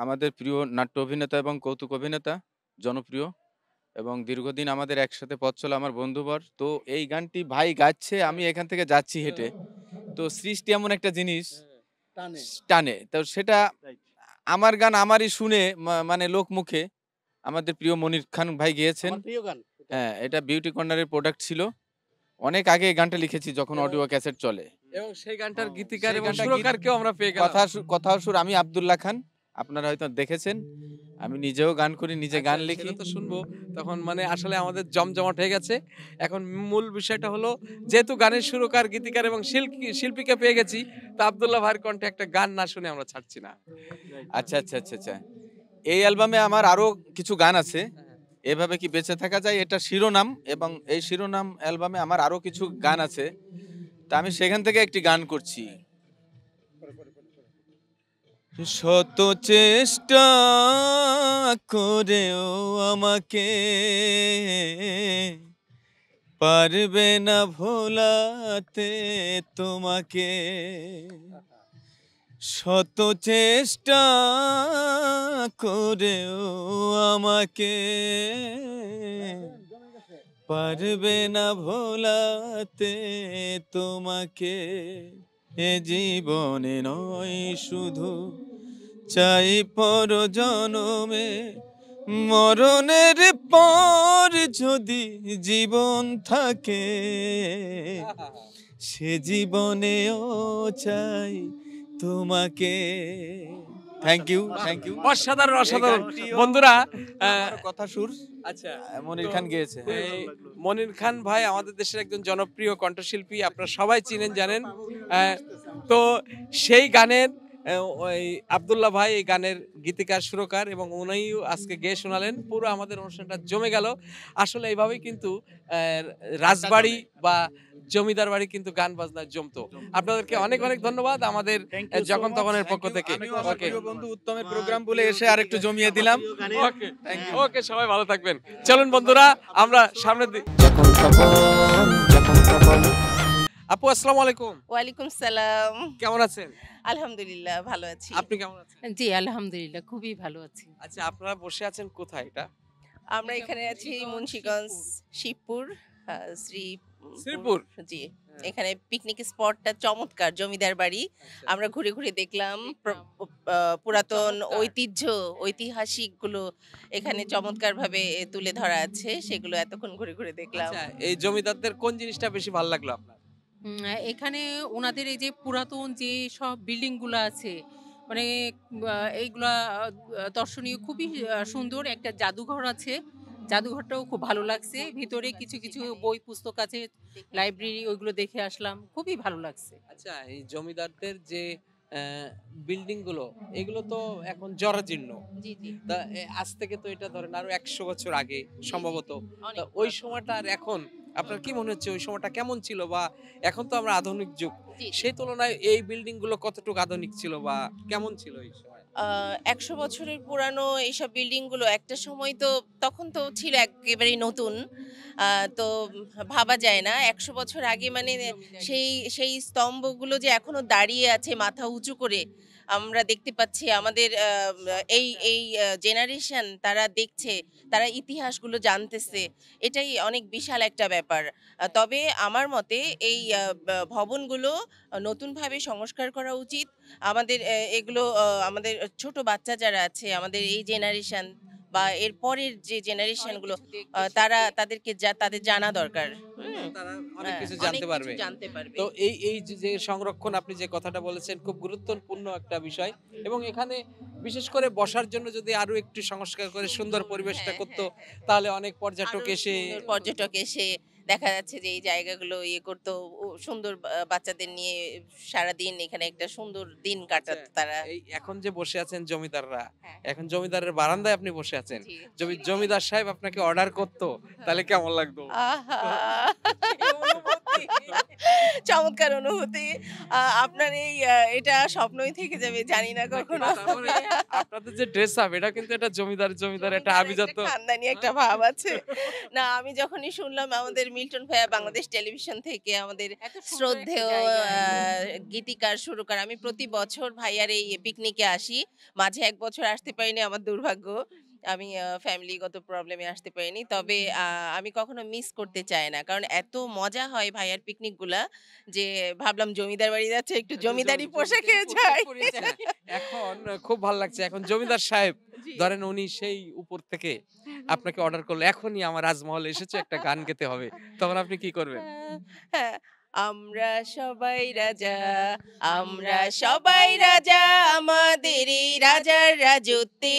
আমাদের প্রিয় নাট্য অভিনেতা এবং কৌতুক অভিনেতা, জনপ্রিয় এবং দীর্ঘদিন আমাদের একসাথে পথ চলা আমার বন্ধুবর। তো এই গানটি ভাই গাচ্ছে, আমি এখান থেকে যাচ্ছি হেঁটে, তো সৃষ্টি এমন একটা জিনিস টানে, তো সেটা আমার গান আমারই শুনে মানে লোক মুখে আমাদের প্রিয় মনির খান ভাই গিয়েছেন। প্রিয় গান, হ্যাঁ, এটা বিউটি কর্নারের প্রোডাক্ট ছিল, অনেক আগে এই গানটা লিখেছি যখন অডিও ক্যাসেট চলে, এবং সেই গানটার গীতিকার এবং সুরকারকেও আমরা পেয়ে গেলাম। কথা সুর আমি আব্দুল্লাহ খান, আপনারা হয়তো দেখেছেন। আমি নিজেও গান করি, নিজে গান লিখি। তো শুনবো তখন, মানে আসলে আমাদের জমজমাট হয়ে গেছে। এখন মূল বিষয়টা হলো, যেহেতু গানের সুরকার, গীতিকার এবং শিল্পীকে পেয়ে গেছি, তো আব্দুল্লাহ ভাইয়ের কণ্ঠে একটা গান না শুনে আমরা ছাড়ছি না। আচ্ছা, এই অ্যালবামে আমার আরো কিছু গান আছে। এভাবে কি বেঁচে থাকা যায়, এটা শিরোনাম, এবং এই শিরোনাম অ্যালবামে আমার আরো কিছু গান আছে, তা আমি সেখান থেকে একটি গান করছি। শত চেষ্টা করেও আমাকে পারবে না ভোলাতে তোমাকে, শত চেষ্টা করেও আমাকে পারবে না ভোলাতে তোমাকে, এ জীবনে নয় শুধু চাই পর জনমে, মরণের পর যদি জীবন থাকে সে জীবনেও চাই তোমাকে। Thank you. অসাধারণ বন্ধুরা। কথা সুর আচ্ছা, মনির খান গেয়েছে। মনির খান ভাই আমাদের দেশের একজন জনপ্রিয় কণ্ঠশিল্পী, আপনারা সবাই চিনেন জানেন। তো সেই গানের ওই আব্দুল্লাহ ভাই এই গানের গীতিকার, সুরকার, এবং উনিও আজকে গেয়ে শোনালেন। পুরো আমাদের অনুষ্ঠানটা জমে গেল। আসলে এইভাবেই কিন্তু রাজবাড়ি বা জমিদার বাড়ি কিন্তু গান বাজনা জমতো। আপনাদেরকে অনেক ধন্যবাদ আমাদের যখন তখনের পক্ষ থেকে। ওকে, বন্ধু উত্তমের প্রোগ্রাম বলে এসে আরেকটু জমিয়ে দিলাম। ওকে, সবাই ভালো থাকবেন। চলুন বন্ধুরা, আমরা সামনের দিকে। আপু, আসসালামু আলাইকুম। ওয়ালাইকুম সালাম। কেমন আছেন? আলহামদুলিল্লাহ ভালো আছি। আপনি কেমন আছেন? জি আলহামদুলিল্লাহ খুবই ভালো আছি। আচ্ছা, আপনারা বসে আছেন কোথায়? এটা আমরা এখানে আছি মুন্সিগঞ্জ শিবপুর, শ্রীপুর। জি, এখানে পিকনিক স্পটটা চমৎকার, জমিদার বাড়ি। আমরা ঘুরে ঘুরে দেখলাম পুরাতন ঐতিহাসিক গুলো এখানে চমৎকার ভাবে তুলে ধরা আছে, সেগুলো এতক্ষণ ঘুরে ঘুরে দেখলাম। আচ্ছা, এই জমিদারদের কোন জিনিসটা বেশি ভালো লাগলো আপনার? এখানে ওনাদের এই যে পুরাতন যে সব বিল্ডিং গুলো আছে, মানে এইগুলা দর্শনীয়, খুবই সুন্দর একটা জাদুঘর আছে। জাদুঘরটাও খুব ভালো লাগছে। ভিতরে কিছু কিছু বই পুস্তক আছে, লাইব্রেরি, ওইগুলো দেখে আসলাম। খুবই ভালো লাগছে। আচ্ছা, এই জমিদারদের যে বিল্ডিং গুলো, এগুলো তো এখন জরাজীর্ণ। জি জি তা আজ থেকে তো এটা ধরেন আরো 100 বছর আগে জি জি সম্ভবত। তা অনেক ওই পুরাতন। সময়টা আর এখন আপনার কি মনে হচ্ছে ওই সময়টা কেমন ছিল, বা এখন তো আমরা আধুনিক যুগ, জি জি সেই তুলনায় এই বিল্ডিং গুলো কতটুকু আধুনিক ছিল বা কেমন ছিল এই সময়? 100 বছরের পুরানো এইসব বিল্ডিং গুলো একটা সময় তো, তখন তো ছিল একেবারেই নতুন। তো ভাবা যায় না 100 বছর আগে, মানে সেই সেই স্তম্ভগুলো যে এখনো দাঁড়িয়ে আছে মাথা উঁচু করে, আমরা দেখতে পাচ্ছি। আমাদের এই এই জেনারেশন তারা দেখছে, তারা ইতিহাসগুলো জানতেছে। এটাই অনেক বিশাল একটা ব্যাপার। তবে আমার মতে এই ভবনগুলো নতুনভাবে সংস্কার করা উচিত। আমাদের এগুলো আমাদের ছোট বাচ্চা যারা আছে, আমাদের এই জেনারেশন বা এর পরের যে জেনারেশন গুলো, তাদেরকে তাদের জানা দরকার। হুম, তারা অনেক হ্যাঁ, কিছু অনেক জানতে কিছু পারবে। জানতে পারবে। তো এই যে সংরক্ষণ, আপনি যে কথাটা বলেছেন, খুব গুরুত্বপূর্ণ একটা বিষয়। এবং এখানে বিশেষ করে বসার জন্য যদি আরো একটু সংস্কার করে সুন্দর পরিবেশটা হ্যাঁ করতো, হ্যাঁ হ্যাঁ, তাহলে অনেক আরো পর্যটক এসে সুন্দর পর্যটক এসে দেখা যাচ্ছে যে এই জায়গাগুলো ইয়ে করতো, সুন্দর বাচ্চাদের নিয়ে সারাদিন এখানে একটা সুন্দর দিন আচ্ছা, কাটাতো তারা। এই এখন যে বসে আছেন জমিদাররা, হ্যাঁ এখন জমিদারের বারান্দায় আপনি বসে আছেন, জি যদি জমিদার সাহেব আপনাকে অর্ডার করতো তাহলে কেমন লাগতো? আহা! কি অনুভূতি! চমৎকার অনুভূতি। আপনার এই এটা স্বপ্নই থেকে যাবে, জানি না কখনো তারপরে আপনাদের যে ড্রেস আপ, এটা কিন্তু এটা জমিদার জমিদার একটা জমিদার আভিজাত্য। একটা খানদানি একটা ভাব আছে। না, আমি যখনই শুনলাম আমাদের মিল্টন ভাইয়া বাংলাদেশ টেলিভিশন থেকে আমাদের এত সুন্দর একটা শ্রদ্ধেয় জায়গা। গীতিকার, সুরকার, আমি প্রতি বছর ভাইয়ার এই পিকনিকে আসি। মাঝে ১ বছর আসতে পারিনি, আমার দুর্ভাগ্য। আমি ফ্যামিলিগত প্রবলেমে আসতে পারিনি। তবে আমি কখনো মিস করতে চাই না। কারণ এত মজা হয় ভাইয়ার পিকনিকগুলা, যে ভাবলাম জমিদার বাড়ি যাচ্ছে, একটু জমিদারি পোশাকে যাই। আচ্ছা, এখন খুব ভালো লাগছে। এখন জমিদার সাহেব জি। ধরেন উনি সেই উপর থেকে আপনাকে অর্ডার করলো, এখনই আমার রাজমহল এসেছে, একটা গান গেতে হবে, তখন আপনি কি করবেন? হ্যাঁ, আমরা সবাই রাজা, আমরা সবাই রাজা, আমাদের এই রাজার রাজত্বে,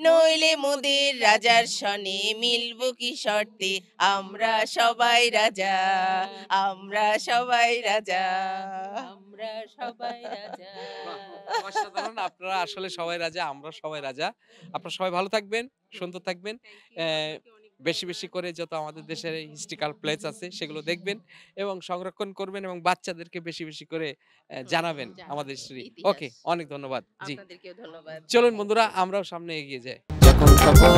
নইলে মোদের রাজার সনে মিলব কি শর্তে, আমরা সবাই রাজা, আমরা সবাই রাজা, আমরা সবাই রাজা। বাহ! অসাধারণ। আপনারা আসলে সবাই রাজা, আমরা সবাই রাজা। আপনারা সবাই ভালো থাকবেন, সুন্দর থাকবেন। বেশি বেশি করে যত আমাদের দেশের হিস্ট্রিক্যাল প্লেস আছে সেগুলো দেখবেন এবং সংরক্ষণ করবেন, এবং বাচ্চাদেরকে বেশি বেশি করে জানাবেন আমাদের হিস্ট্রি। ইতিহাস। ওকে, অনেক ধন্যবাদ। জি, আপনাদেরকেও ধন্যবাদ। চলুন বন্ধুরা, আমরাও সামনে এগিয়ে যাই। যখন তখন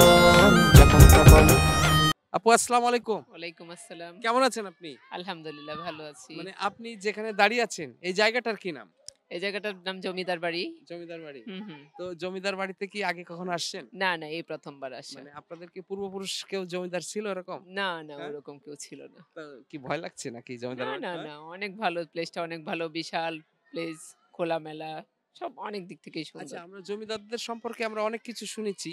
আপু, আসসালামু আলাইকুম। ওয়ালাইকুম আসসালাম। কেমন আছেন আপনি? আলহামদুলিল্লাহ ভালো আছি। মানে আপনি যেখানে দাঁড়িয়ে আছেন, এই জায়গাটার কি নাম? এই জায়গাটার নাম জমিদার বাড়ি। জমিদার বাড়ি। হুম হুম। তো জমিদার বাড়িতে কি আগে কখনো আসছেন? না না, এই প্রথমবার আসা। মানে আপনাদের কি পূর্বপুরুষ কেউ জমিদার ছিল এরকম? না না, হ্যাঁ? ওরকম কেউ ছিল না। তো কি ভয় লাগছে নাকি জমিদার না বাড়ি? না হ্যাঁ? না, অনেক ভালো প্লেসটা, অনেক ভালো, বিশাল প্লেস, খোলামেলা, সব অনেক দিক থেকেই আচ্ছা, সুন্দর। আমরা জমিদারদের সম্পর্কে আমরা অনেক কিছু শুনেছি,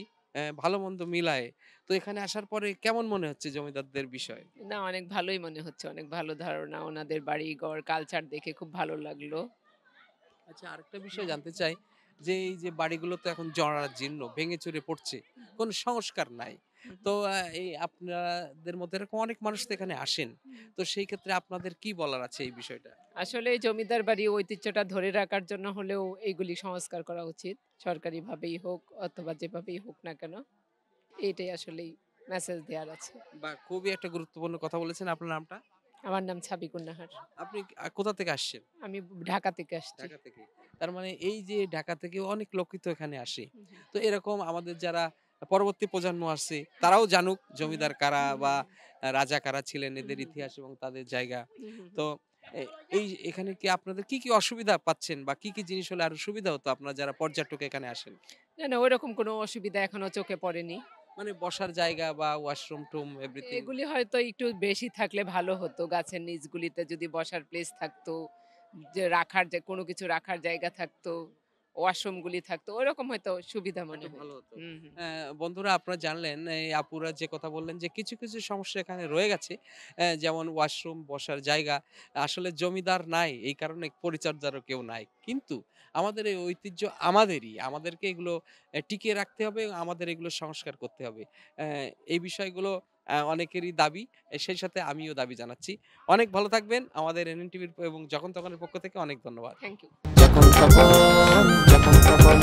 ভালো মন্দ মিলায়ে। তো এখানে আসার পরে কেমন মনে হচ্ছে জমিদারদের বিষয়? না, অনেক ভালোই মনে হচ্ছে, অনেক ভালো ধারণা, ওনাদের বাড়িঘর কালচার দেখে খুব ভালো লাগলো। আচ্ছা, আরেকটা বিষয় জানতে চাই, যে এই যে বাড়িগুলো তো এখন জরাজীর্ণ, ভেঙে চুরে পড়ছে, কোনো সংস্কার নাই। তো এই আপনাদের মধ্যে এরকম অনেক মানুষ তো এখানে আসেন। তো সেই ক্ষেত্রে আপনাদের কি বলার আছে এই বিষয়টা? আসলে এই জমিদার বাড়ি ঐতিহ্যটা ধরে রাখার জন্য হলেও এইগুলি সংস্কার করা উচিত, সরকারিভাবেই হোক অথবা যেভাবেই হোক না কেন। এইটাই আসলেই মেসেজ দেওয়ার আছে। বা খুবই একটা গুরুত্বপূর্ণ কথা বলেছেন। আপনার নামটা? আমার নাম ছাবিকুন নাহার। আপনি কোথা থেকে আসছেন? আমি ঢাকা থেকে আসছি। ঢাকা থেকে। তার মানে এই যে ঢাকা থেকে অনেক লোকই তো এখানে আসে। হুম হুম। তো এরকম আমাদের যারা পরবর্তী প্রজন্ম আসছে, তারাও জানুক জমিদার কারা বা রাজা কারা ছিলেন, এদের ইতিহাস এবং তাদের জায়গা। হুম হুম। তো এই এখানে কি আপনাদের কি অসুবিধা পাচ্ছেন, বা কি জিনিস হলে আরো সুবিধা হতো আপনারা যারা পর্যটক এখানে আসেন? না না, ওইরকম কোনো অসুবিধা এখনো চোখে পড়েনি। মানে বসার জায়গা বা ওয়াশরুম টুম এভরিথিং? এগুলি হয়তো একটু বেশি থাকলে ভালো হতো, গাছের নিচগুলিতে যদি বসার প্লেস থাকতো, যে রাখার যে কোনো কিছু রাখার জায়গা থাকতো, ওয়াশরুমগুলি থাকতো ওরকম হয়তো সুবিধা মনে একটু হয়। ভালো হতো। হুম, হুম। বন্ধুরা আপনারা জানলেন এই আপুরা যে কথা বললেন যে কিছু, কিছু সমস্যা এখানে রয়ে গেছে। যেমন ওয়াশরুম, বসার জায়গা। আসলে জমিদার নাই এই কারণে পরিচর্যারও কেউ নাই। কিন্তু আমাদের এই ঐতিহ্য আমাদেরই। আমাদেরকে এগুলো টিকিয়ে রাখতে হবে, আমাদের এগুলো সংস্কার করতে হবে। অ্যা এই বিষয়গুলো অনেকেরই দাবি। সেই সাথে আমিও দাবি জানাচ্ছি। অনেক ভালো থাকবেন। আমাদের এনএন টিভির এবং যখন তখনের পক্ষ থেকে অনেক ধন্যবাদ। Thank you. যখন তখন যখন তখন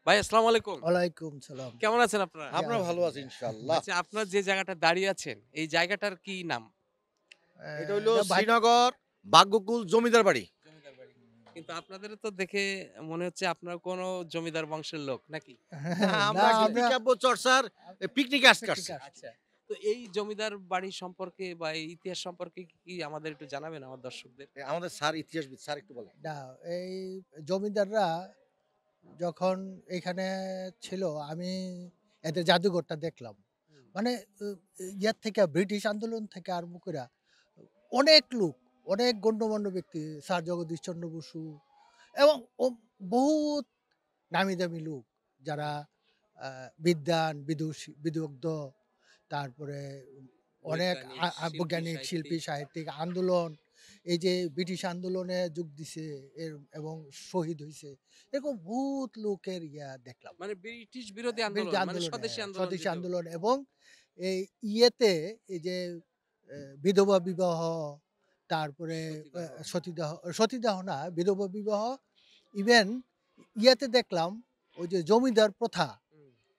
ভাই আসসালামু আলাইকুম। ওয়ালাইকুম সালাম। কেমন আছেন আপনারা? আমরা ভালো আছি ইনশাআল্লাহ। আচ্ছা আপনার যে জায়গাটা দাঁড়িয়ে আছেন, এই জায়গাটার কি নাম? এটা হইলো শ্রীনগর ভাগ্যকুল জমিদার বাড়ি। কিন্তু আপনাদের তো দেখে মনে হচ্ছে আপনারা কোনো জমিদার বংশের লোক নাকি? আমরা গীতিকাব্য চর্চার পিকনিকে আসছি। আচ্ছা। তো এই জমিদার বাড়ি সম্পর্কে বা এই ইতিহাস সম্পর্কে কি আমাদের একটু জানাবেন আমার দর্শকদের? আমাদের স্যার ইতিহাসবিদ, স্যার একটু বলেন। না, এই জমিদাররা যখন এখানে ছিল আমি এদের জাদুঘরটা দেখলাম। মানে ইয়ার থেকে ব্রিটিশ আন্দোলন থেকে আরম্ভ করে অনেক লোক, অনেক গণ্যমান্য ব্যক্তি, স্যার জগদীশ চন্দ্র বসু এবং বহুত নামি দামি লোক যারা বিদ্বান, বিদগ্ধ, তারপরে অনেক বৈজ্ঞানিক, শিল্পী, সাহিত্যিক আন্দোলন, এই যে ব্রিটিশ আন্দোলনে যোগ দিছে এবং শহীদ হয়েছে, এরকম বহুত লোকের ইয়া দেখলাম। মানে ব্রিটিশ বিরোধী আন্দোলন, মানে স্বদেশী আন্দোলন। স্বদেশী আন্দোলন এবং এই ইয়েতে এই যে বিধবা বিবাহ, তারপরে সতীদাহ না, বিধবা বিবাহ, ইভেন ইয়াতে দেখলাম ওই যে জমিদার প্রথা,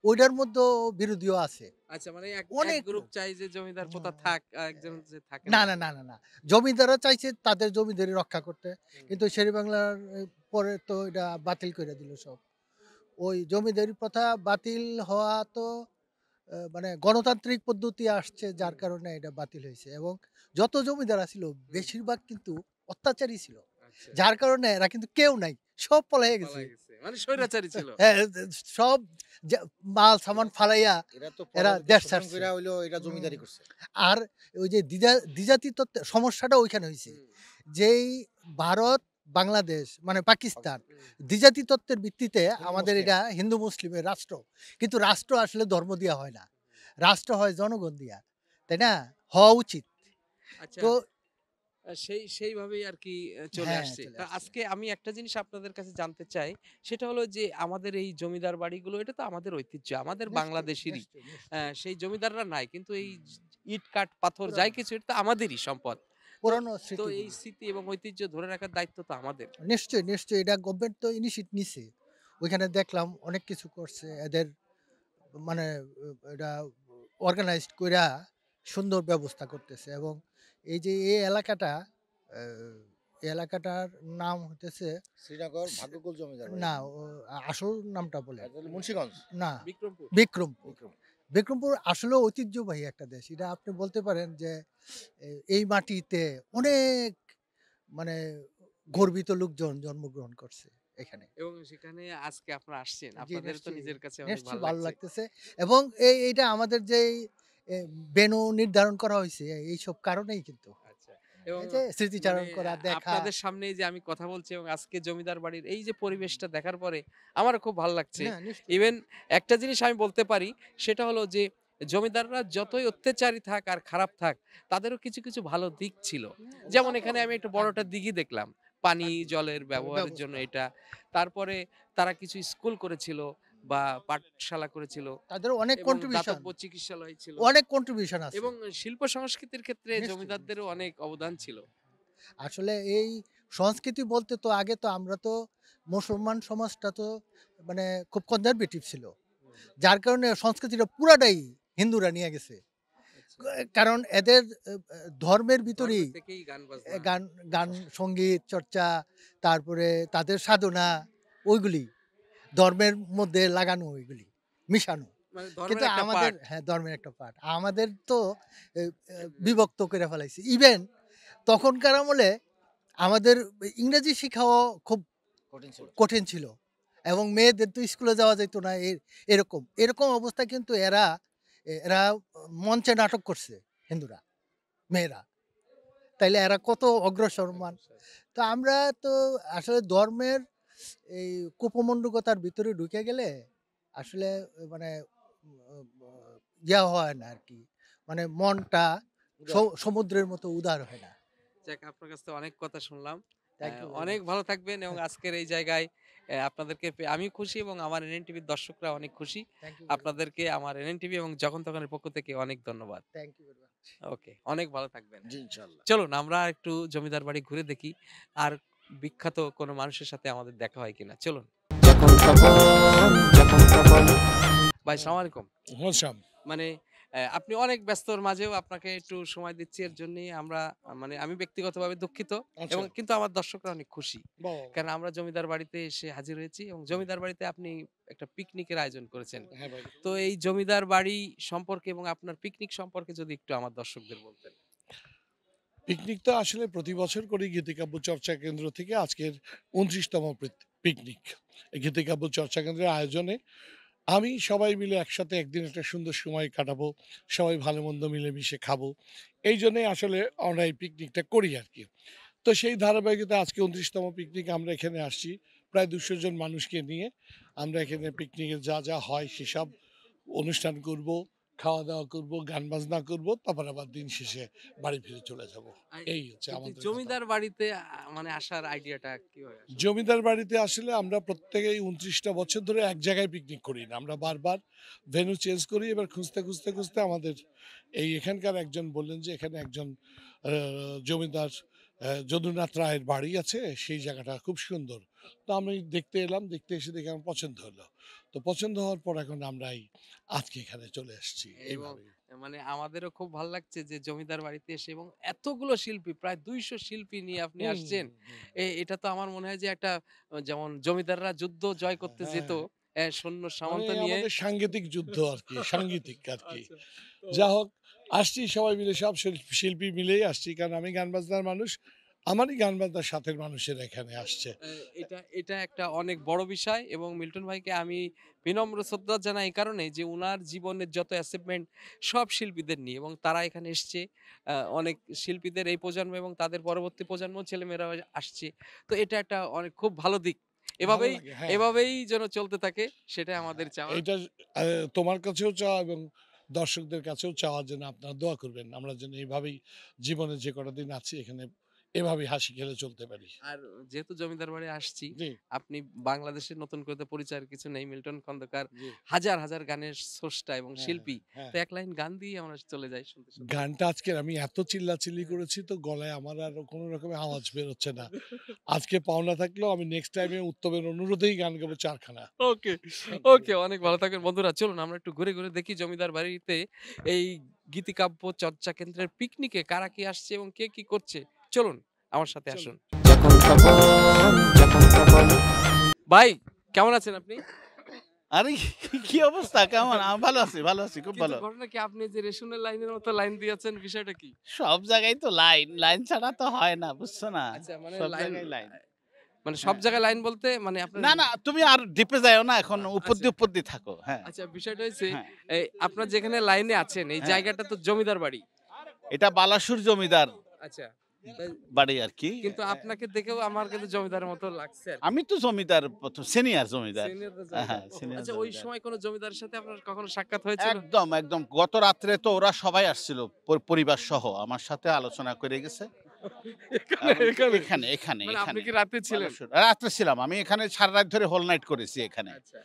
ওইটার মধ্যে বিরোধীও আছে। আচ্ছা, মানে অনেক গ্রুপ চাই যে জমিদার প্রথা থাক, একজন যে থাকে না না না না না, জমিদাররা চাইছে তাদের জমিদারি রক্ষা করতে, কিন্তু শেরে বাংলার পরে তো এটা বাতিল করে দিল সব। ওই জমিদারি প্রথা বাতিল হওয়া তো মানে গণতান্ত্রিক পদ্ধতি আসছে, যার কারণে এটা বাতিল হয়েছে। এবং যত জমিদার ছিল বেশিরভাগ কিন্তু অত্যাচারী ছিল, যার কারণে এরা কিন্তু কেউ নাই, সব পলাইয়া গেছে, মানে স্বৈরাচারী ছিল। হ্যাঁ, সব মাল সামান ফালাইয়া এরা দেশ ছাড়ছে। এটা জমিদারি করছে। আর ওই যে দ্বিজাতি তত্ত্বের সমস্যাটা ওইখানে হয়েছে, যেই ভারত বাংলাদেশ মানে পাকিস্তান দ্বিজাতি তত্ত্বের ভিত্তিতে আমাদের এটা হিন্দু মুসলিমের রাষ্ট্র, কিন্তু রাষ্ট্র আসলে ধর্ম দিয়া হয় না, রাষ্ট্র হয় জনগণ দিয়া, তাই না, হওয়া উচিত। তো সেইভাবেই আর কি চলে আসছে। আজকে আমি একটা জিনিস আপনাদের কাছে জানতে চাই, সেটা হলো যে আমাদের এই জমিদার বাড়িগুলো এটা তো আমাদের ঐতিহ্য, আমাদের বাংলাদেশেরই। সেই জমিদাররা নাই, কিন্তু এই ইট কাঠ পাথর যাই কিছু এটা তো আমাদেরই সম্পদ। পুরানো তো এই স্মৃতি এবং ঐতিহ্য ধরে রাখার দায়িত্ব তো আমাদের। নিশ্চয়ই নিশ্চয়ই, এটা গভর্নমেন্ট তো ইনিশিয়েটিভ নিছে, ওইখানে দেখলাম অনেক কিছু করছে, এদের মানে এটা অর্গানাইজড কইরা সুন্দর ব্যবস্থা করতেছে। এবং এই যে এই এলাকাটা, এই এলাকাটার নাম হতেছে শ্রীনগর ভাগ্যকুল জমিদার বাড়ি। না, আসল নামটা বলে মুন্সিগঞ্জ না, বিক্রমপুর। বিক্রমপুর আসলে ঐতিহ্যবাহী একটা দেশ, এটা আপনি বলতে পারেন যে এই মাটিতে অনেক মানে গর্বিত লোকজন জন্মগ্রহণ করছে এখানে, এবং সেখানে আজকে আপনারা আসছেন, আপনাদের তো নিজের কাছে অনেক নিশ্চয়ই ভালো ভালো লাগছে। লাগতেছে। এবং এইটা আমাদের যে বেনু নির্ধারণ করা হয়েছে এইসব কারণেই, কিন্তু এবং এই যে স্মৃতিচারণ মানে করা, দেখা। আপনাদের সামনে যে আমি কথা বলছি এবং আজকে জমিদার বাড়ির এই যে পরিবেশটা দেখার পরে আমার খুব ভালো লাগছে। হ্যাঁ, নিশ্চয়ই। ইভেন একটা জিনিস আমি বলতে পারি, সেটা হলো যে জমিদাররা যতই অত্যাচারী থাক আর খারাপ থাক, তাদেরও কিছু কিছু ভালো দিক ছিল। যেমন এখানে আমি একটা বড়টা দিঘি দেখলাম, পানি জলের ব্যবহারের জন্য এটা। তারপরে তারা কিছু স্কুল করেছিল বা পাঠশালা করেছিল, তাদের অনেক এবং কন্ট্রিবিউশন, দাতব্য চিকিৎসালয় ছিল, অনেক কন্ট্রিবিউশন আছে। এবং শিল্প সংস্কৃতির ক্ষেত্রে জমিদারদেরও অনেক অবদান ছিল। আসলে এই সংস্কৃতি বলতে তো আগে তো আমরা তো মুসলমান সমাজটা তো মানে খুব কনজারভেটিভ ছিল, যার কারণে সংস্কৃতিটা পুরাটাই হিন্দুরা নিয়ে গেছে। কারণ এদের ধর্মের ভিতরেই গান গান সঙ্গীত চর্চা, তারপরে তাদের সাধনা, ওইগুলি ধর্মের মধ্যে লাগানো, ওইগুলি মিশানো। কিন্তু আমাদের ধর্মের একটা পার্ট, আমাদের তো বিভক্ত করে ফেলাইছে। ইভেন তখনকার আমলে আমাদের ইংরেজি শিখাও খুব কঠিন ছিল, এবং মেয়েদের তো স্কুলে যাওয়া যেত না, এরকম এরকম অবস্থা। কিন্তু এরা মঞ্চে নাটক করছে হিন্দুরা, মেয়েরা, তাইলে এরা কত অগ্রসরমান। তো আমরা তো আসলে ধর্মের এই কুপমণ্ডুকতার ভিতরে ঢুকে গেলে আসলে মানে ইয়া হয় না আর কি, মানে মনটা সমুদ্রের মতো উদার হয় না। যাক, আপনার কাছ থেকে অনেক কথা শুনলাম। Thank you very অনেক much. ভালো থাকবেন এবং আজকের এই জায়গায় আপনাদেরকে পেয়ে আমি খুশি এবং আমার এনএন টিভির দর্শকরা অনেক খুশি। Thank you very much. আপনাদেরকে আমার এনএন টিভি এবং যখন তখনের পক্ষ থেকে অনেক ধন্যবাদ। Thank you very much. ওকে, অনেক ভালো থাকবেন। জি ইনশাআল্লাহ। চলুন আমরা একটু জমিদার বাড়ি ঘুরে দেখি আর বিখ্যাত কোনো মানুষের সাথে আমাদের দেখা হয় কিনা। চলুন। যখন তখন ভাই সালাম আলাইকুম। হোসাম মানে আপনি অনেক ব্যস্তর মাঝেও আপনাকে একটু সময় দিচ্ছি, এর জন্যই আমরা মানে আমি ব্যক্তিগতভাবে দুঃখিত এবং কিন্তু আমার দর্শকরা অনেক খুশি, কারণ আমরা জমিদার বাড়িতে এসে হাজির হয়েছি এবং জমিদার বাড়িতে আপনি একটা পিকনিকের আয়োজন করেছেন। হ্যাঁ ভাই। তো এই জমিদার বাড়ি সম্পর্কে এবং আপনার পিকনিক সম্পর্কে যদি একটু আমার দর্শকদের বলতেন। পিকনিক তো আসলে প্রতি বছর করি গীতিকাব্য চর্চা কেন্দ্র থেকে। আজকের 29তম পিকনিক এই গীতিকাব্য চর্চা কেন্দ্রের আয়োজনে আমি সবাই মিলে একসাথে একদিন একটা সুন্দর সময় কাটাবো, সবাই ভালো মন্দ মিলেমিশে খাবো, এই জন্যই আসলে আমরা এই পিকনিকটা করি আর কি। তো সেই ধারাবাহিকতা আজকে 29তম পিকনিক আমরা এখানে আসছি প্রায় 200 জন মানুষকে নিয়ে। আমরা এখানে পিকনিকে যা যা হয় সেসব অনুষ্ঠান করব, খাওয়া দাওয়া করব, গান বাজনা করব, তারপর আবার দিন শেষে বাড়ি ফিরে চলে যাব। এই হচ্ছে কিন্তু আমাদের জমিদার বাড়িতে মানে আসার আইডিয়াটা কিভাবে আসলো? জমিদার বাড়িতে আসলে আমরা প্রত্যেকেই 29টা বছর ধরে এক জায়গায় পিকনিক করি না, আমরা বারবার ভেন্যু চেঞ্জ করি। এবার খুঁজতে খুঁজতে খুঁজতে আমাদের এই এখানকার একজন বললেন যে এখানে একজন জমিদার যদুনাথ রায়ের বাড়ি আছে, সেই জায়গাটা খুব সুন্দর। তো আমি দেখতে এলাম, দেখতে এসে দেখে আমার পছন্দ হলো। তো পছন্দ হওয়ার পর এখন আমরা আজকে এখানে চলে আসছি এবং এইভাবে। মানে আমাদেরও খুব ভালো লাগছে যে জমিদার বাড়িতে এসে এবং এতগুলো শিল্পী, প্রায় 200 শিল্পী নিয়ে আপনি আসছেন। এটা তো আমার মনে হয় যে একটা যেমন জমিদাররা যুদ্ধ জয় করতে যেত সৈন্য সামন্ত মানে নিয়ে, আমাদের সাংগীতিক যুদ্ধ আর কি, সাংগীতিক আর কি। যা হোক, আসছি সবাই মিলে, সব শিল্পী মিলেই আসছি, কারণ আমি গান বাজনার মানুষ, আমারই গান বাজনার সাথের মানুষের এখানে আসছে। এটা একটা অনেক বড় বিষয় এবং মিল্টন ভাইকে আমি বিনম্র শ্রদ্ধা জানাই এই কারণে যে উনার জীবনের যত অ্যাচিভমেন্ট সব শিল্পীদের নিয়ে এবং তারা এখানে এসছে। অনেক শিল্পীদের এই প্রজন্ম এবং তাদের পরবর্তী প্রজন্ম ছেলেমেয়েরা আসছে। তো এটা একটা অনেক খুব ভালো দিক। এভাবেই ভালো লাগে, হ্যাঁ। এভাবেই যেন চলতে থাকে, সেটাই আমাদের চাওয়া। এটা তোমার কাছেও চাওয়া এবং দর্শকদের কাছেও চাওয়া যেন আপনারা দোয়া করবেন, আমরা যেন এইভাবেই জীবনে যে কটা দিন আছি এখানে এভাবেই হাসি খেলে চলতে পারি। আর যেহেতু জমিদার বাড়ি আসছি, জি। আপনি বাংলাদেশের নতুন করে তো পরিচয়ের কিছু নেই, মিল্টন খন্দকার জি। হাজার হাজার গানের স্রষ্টা এবং হ্যাঁ, শিল্পী। হ্যাঁ। তো এক লাইন গান দিয়ে আমরা চলে যাই শুনতে শুনতে। গানটা আজকে আমি এত চিল্লাচিল্লি করেছি তো গলায় আমার আর কোনো রকমের আওয়াজ বেরোচ্ছে না। আজকে পাওনা থাকলেও আমি নেক্সট টাইমে উত্তমের অনুরোধেই গান গাবো 4 খানা। ওকে, ওকে, অনেক ভালো থাকবেন বন্ধুরা। চলুন আমরা একটু ঘুরে ঘুরে দেখি জমিদার বাড়িতে এই গীতিকাব্য চর্চা কেন্দ্রের পিকনিকে কারা কি আসছে এবং কে কি করছে। চলুন আমার সাথে আসুন। যখন তখন ভাই কেমন আছেন আপনি? আরে কি অবস্থা, কেমন? ভালো আছি, ভালো আছি, খুব কিন্তু ভালো। ঘটনা কি, আপনি যে রেশনের লাইনের মতো লাইন দিয়েছেন, বিষয়টা কি? সব জায়গায় তো লাইন, লাইন ছাড়া তো হয় না, বুঝছো না? আচ্ছা, মানে সব লাইন জায়গায় লাইন। মানে সব জায়গায় লাইন বলতে মানে আপনার না না, তুমি আর ডিপে যাও না, এখন উপর দিয়ে থাকো। হ্যাঁ, আচ্ছা, বিষয়টা হচ্ছে হ্যাঁ। এই আপনার যেখানে লাইনে আছেন এই হ্যাঁ। জায়গাটা তো জমিদার বাড়ি। এটা বালাসুর জমিদার আচ্ছা, বাড়ি আর কি। কিন্তু আপনাকে দেখেও আমার কিন্তু জমিদারের মতো লাগছে আর কি। আমি তো জমিদার, সিনিয়র জমিদার। Senior the জমিদার। হ্যাঁ, senior আচ্ছা, ওই জমিদার। সময় কোন জমিদারের সাথে আপনার কখনো সাক্ষাৎ হয়েছিল? একদম একদম, গত রাত্রে তো ওরা সবাই আসছিল, পরিবার সহ আমার সাথে আলোচনা করে গেছে। এখানে এখানে মানে আপনি এখানে কি রাতে ছিলেন? রাত্রে ছিলাম আমি এখানে, সারা রাত ধরে হোল নাইট করেছি এখানে। আচ্ছা,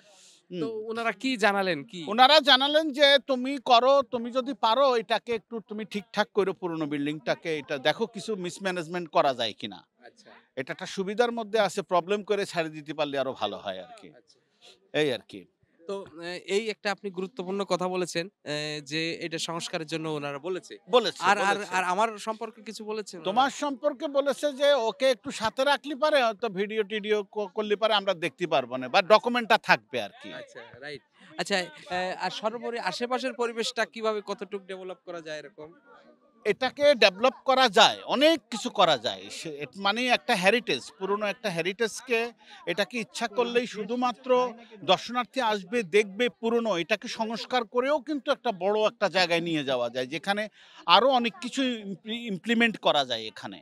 তো ওনারা কি জানালেন কি? ওনারা জানালেন যে তুমি করো, তুমি যদি পারো এটাকে একটু তুমি ঠিকঠাক করো, পুরনো বিল্ডিংটাকে এটা দেখো কিছু মিসম্যানেজমেন্ট করা যায় কিনা। আচ্ছা, এটা একটা সুবিধার মধ্যে আছে, প্রবলেম করে ছাড়ে দিতে পারলে আরো ভালো হয় আর কি। এই আর কি। তো এই একটা আপনি গুরুত্বপূর্ণ কথা বলেছেন যে এটা সংস্কারের জন্য ওনারা বলেছে। বলেছে, আর আর বলেছে। আর আমার সম্পর্কে কিছু বলেছেন? তোমার সম্পর্কে বলেছে যে ওকে একটু সাথে রাখলি পারে, হয়তো ভিডিও টিডিও করলে পারে আমরা দেখতে পারবো না, বা ডকুমেন্টটা থাকবে আর কি। আচ্ছা, রাইট। আচ্ছা, আর সর্বোপরি আশেপাশের পরিবেশটা কিভাবে কতটুকু ডেভেলপ করা যায় এরকম? এটাকে ডেভেলপ করা যায়, অনেক কিছু করা যায়। মানে একটা হেরিটেজ, পুরনো একটা হেরিটেজকে এটাকে ইচ্ছা করলেই শুধুমাত্র দর্শনার্থী আসবে, দেখবে পুরনো, এটাকে সংস্কার করেও কিন্তু একটা বড় একটা জায়গায় নিয়ে যাওয়া যায়, যেখানে আরো অনেক কিছু ইমপ্লিমেন্ট করা যায়। এখানে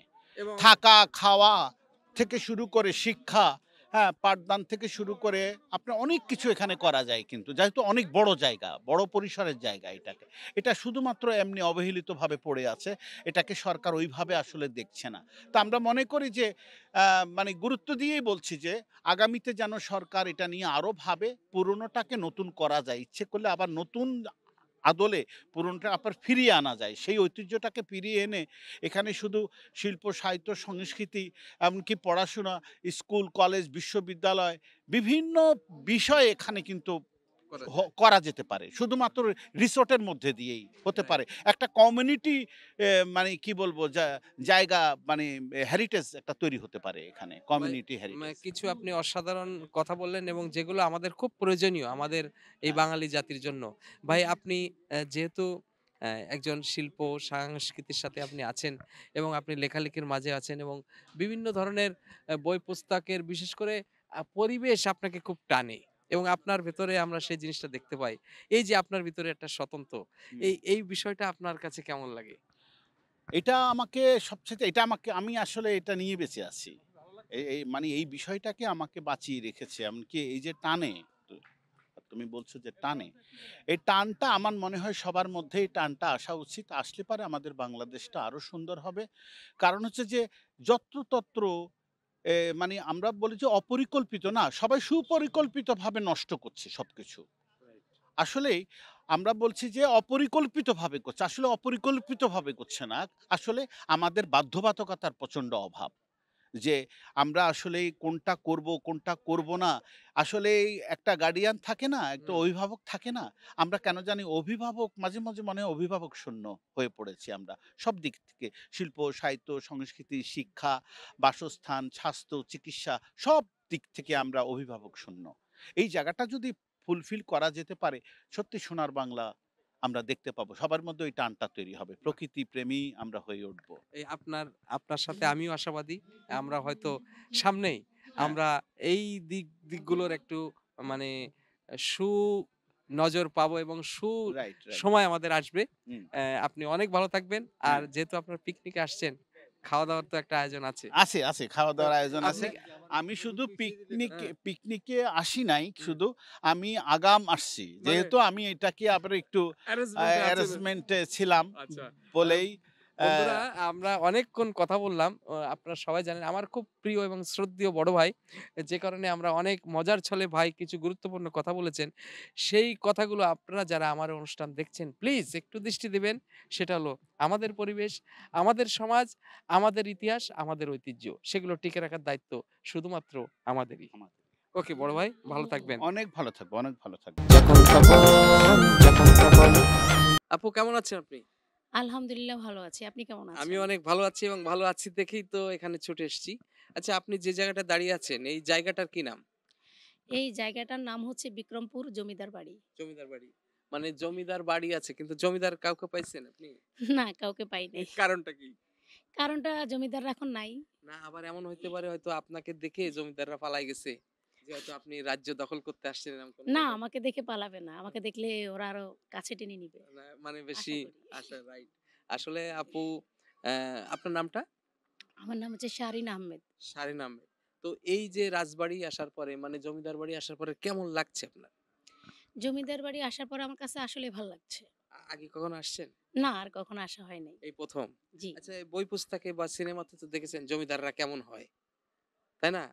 থাকা খাওয়া থেকে শুরু করে শিক্ষা, হ্যাঁ, পাঠদান থেকে শুরু করে আপনার অনেক কিছু এখানে করা যায়, কিন্তু যেহেতু অনেক বড় জায়গা, বড় পরিসরের জায়গা এটা শুধুমাত্র এমনি অবহেলিতভাবে পড়ে আছে। এটাকে সরকার ওইভাবে আসলে দেখছে না। তো আমরা মনে করি যে মানে গুরুত্ব দিয়েই বলছি যে আগামীতে যেন সরকার এটা নিয়ে আরো ভাবে, পুরনোটাকে নতুন করা যায়, ইচ্ছে করলে আবার নতুন আদলে পুরনোটা আবার ফিরিয়ে আনা যায়, সেই ঐতিহ্যটাকে ফিরিয়ে এনে এখানে শুধু শিল্প, সাহিত্য, সংস্কৃতি, এমনকি পড়াশোনা, স্কুল, কলেজ, বিশ্ববিদ্যালয়, বিভিন্ন বিষয় এখানে কিন্তু করা যেতে পারে, শুধুমাত্র রিসোর্টের মধ্যে দিয়েই হতে পারে। একটা কমিউনিটি মানে কি বলবো, জায়গা, মানে হেরিটেজ একটা তৈরি হতে পারে এখানে, কমিউনিটি হেরিটেজ। কিছু আপনি অসাধারণ কথা বললেন এবং যেগুলো আমাদের খুব প্রয়োজনীয় আমাদের এই বাঙালি জাতির জন্য। ভাই আপনি যেহেতু একজন শিল্প সংস্কৃতির সাথে আপনি আছেন এবং আপনি লেখালেখির মাঝে আছেন এবং বিভিন্ন ধরনের বই পুস্তকের, বিশেষ করে পরিবেশ আপনাকে খুব টানে এবং আপনার ভেতরে আমরা সেই জিনিসটা দেখতে পাই। এই যে আপনার ভিতরে একটা স্বতন্ত্র, এই বিষয়টা আপনার কাছে কেমন লাগে? এটা আমাকে সবচেয়ে, আমি আসলে এটা নিয়ে বেঁচে আছি। এই মানে এই বিষয়টাকে আমাকে বাঁচিয়ে রেখেছে। এমনকি এই যে টানে, তুমি বলছো যে টানে, এই টানটা আমার মনে হয় সবার মধ্যে এই টানটা আসা উচিত। আসলে পারে আমাদের বাংলাদেশটা আরো সুন্দর হবে। কারণ হচ্ছে যে যত্রতত্র মানে আমরা বলি যে অপরিকল্পিত না, সবাই সুপরিকল্পিতভাবে নষ্ট করছে সবকিছু। আসলেই আমরা বলছি যে অপরিকল্পিতভাবে করছে, আসলে অপরিকল্পিতভাবে করছে না, আসলে আমাদের বাধ্যবাধকতার প্রচণ্ড অভাব, যে আমরা আসলে কোনটা করব কোনটা করব না। আসলে একটা গার্ডিয়ান থাকে না, একটা অভিভাবক থাকে না, আমরা কেন জানি অভিভাবক মাঝে মাঝে মনে হয় অভিভাবক শূন্য হয়ে পড়েছি আমরা সব দিক থেকে, শিল্প, সাহিত্য, সংস্কৃতি, শিক্ষা, বাসস্থান, স্বাস্থ্য, চিকিৎসা, সব দিক থেকে আমরা অভিভাবক শূন্য। এই জায়গাটা যদি ফুলফিল করা যেতে পারে, সত্যি সোনার বাংলা আমরা দেখতে পাবো, সবার মধ্যে ওই টানটা তৈরি হবে, প্রকৃতি প্রেমী আমরা হয়ে উঠবো। এই আপনার সাথে আমিও আশাবাদী। আমরা হয়তো সামনেই আমরা এই দিকগুলোর একটু মানে নজর পাবো এবং সময় আমাদের আসবে। আপনি অনেক ভালো থাকবেন। আর যেহেতু আপনার পিকনিকে আসছেন, খাওয়া দাওয়ার তো একটা আয়োজন আছে। আছে খাওয়া দাওয়ার আয়োজন আছে। আমি শুধু পিকনিকে আসি নাই, শুধু আমি আগাম আসছি, যেহেতু আমি এটাকে আবার একটু অ্যারেঞ্জমেন্টে ছিলাম বলেই। বন্ধুরা, আমরা অনেকক্ষণ কথা বললাম। আপনারা সবাই জানেন আমার খুব প্রিয় এবং শ্রদ্ধেয় বড় ভাই, যে কারণে আমরা অনেক মজার ছলে ভাই কিছু গুরুত্বপূর্ণ কথা বলেছেন। সেই কথাগুলো আপনারা যারা আমার অনুষ্ঠান দেখছেন প্লিজ একটু দৃষ্টি দিবেন। সেটা হলো আমাদের পরিবেশ, আমাদের সমাজ, আমাদের ইতিহাস, আমাদের ঐতিহ্য, সেগুলো টিকে রাখার দায়িত্ব শুধুমাত্র আমাদেরই। ওকে বড় ভাই, ভালো থাকবেন। অনেক ভালো থাকবো, অনেক ভালো থাকবো। আপু কেমন আছেন আপনি? আলহামদুলিল্লাহ ভালো আছি। আপনি কেমন আছেন? আমি অনেক ভালো আছি এবং ভালো আছি দেখেই তো এখানে ছুটে এসেছি। আচ্ছা, আপনি যে জায়গাটা দাঁড়িয়ে আছেন এই জায়গাটার কি নাম? এই জায়গাটার নাম হচ্ছে বিক্রমপুর জমিদার বাড়ি। জমিদার বাড়ি। মানে জমিদার বাড়ি আছে কিন্তু জমিদার কাউকে পাইছেন আপনি? না, কাউকে পাই নাই। কারণটা কি? কারণটা জমিদার এখন নাই। না, আবার এমন হইতে পারে হয়তো আপনাকে দেখে জমিদাররা পালাই গেছে। যে হয়তো আপনি রাজ্য দখল করতে আসছেন এরকম কোন না, ব্যাপার? আমাকে দেখে পালাবে না। আমাকে দেখলে ওরা আরো কাছে টেনে নিবে। না, মানে বেশি আশা করি। রাইট। আসলে আপু, আপনার নামটা? আমার নাম হচ্ছে শাহরিন আহমেদ। শাহরিন আহমেদ। তো এই যে রাজবাড়ি আসার পরে, মানে জমিদার বাড়ি আসার পরে কেমন লাগছে আপনার? জমিদার বাড়ি আসার পর আমার কাছে আসলে ভালো লাগছে। আগে কখনো আসছেন? না, আর কখনো আসা হয় নাই। এই প্রথম? জি। আচ্ছা, এই বই পুস্তকে বা সিনেমাতে তো দেখেছেন জমিদাররা কেমন হয়, তাই না?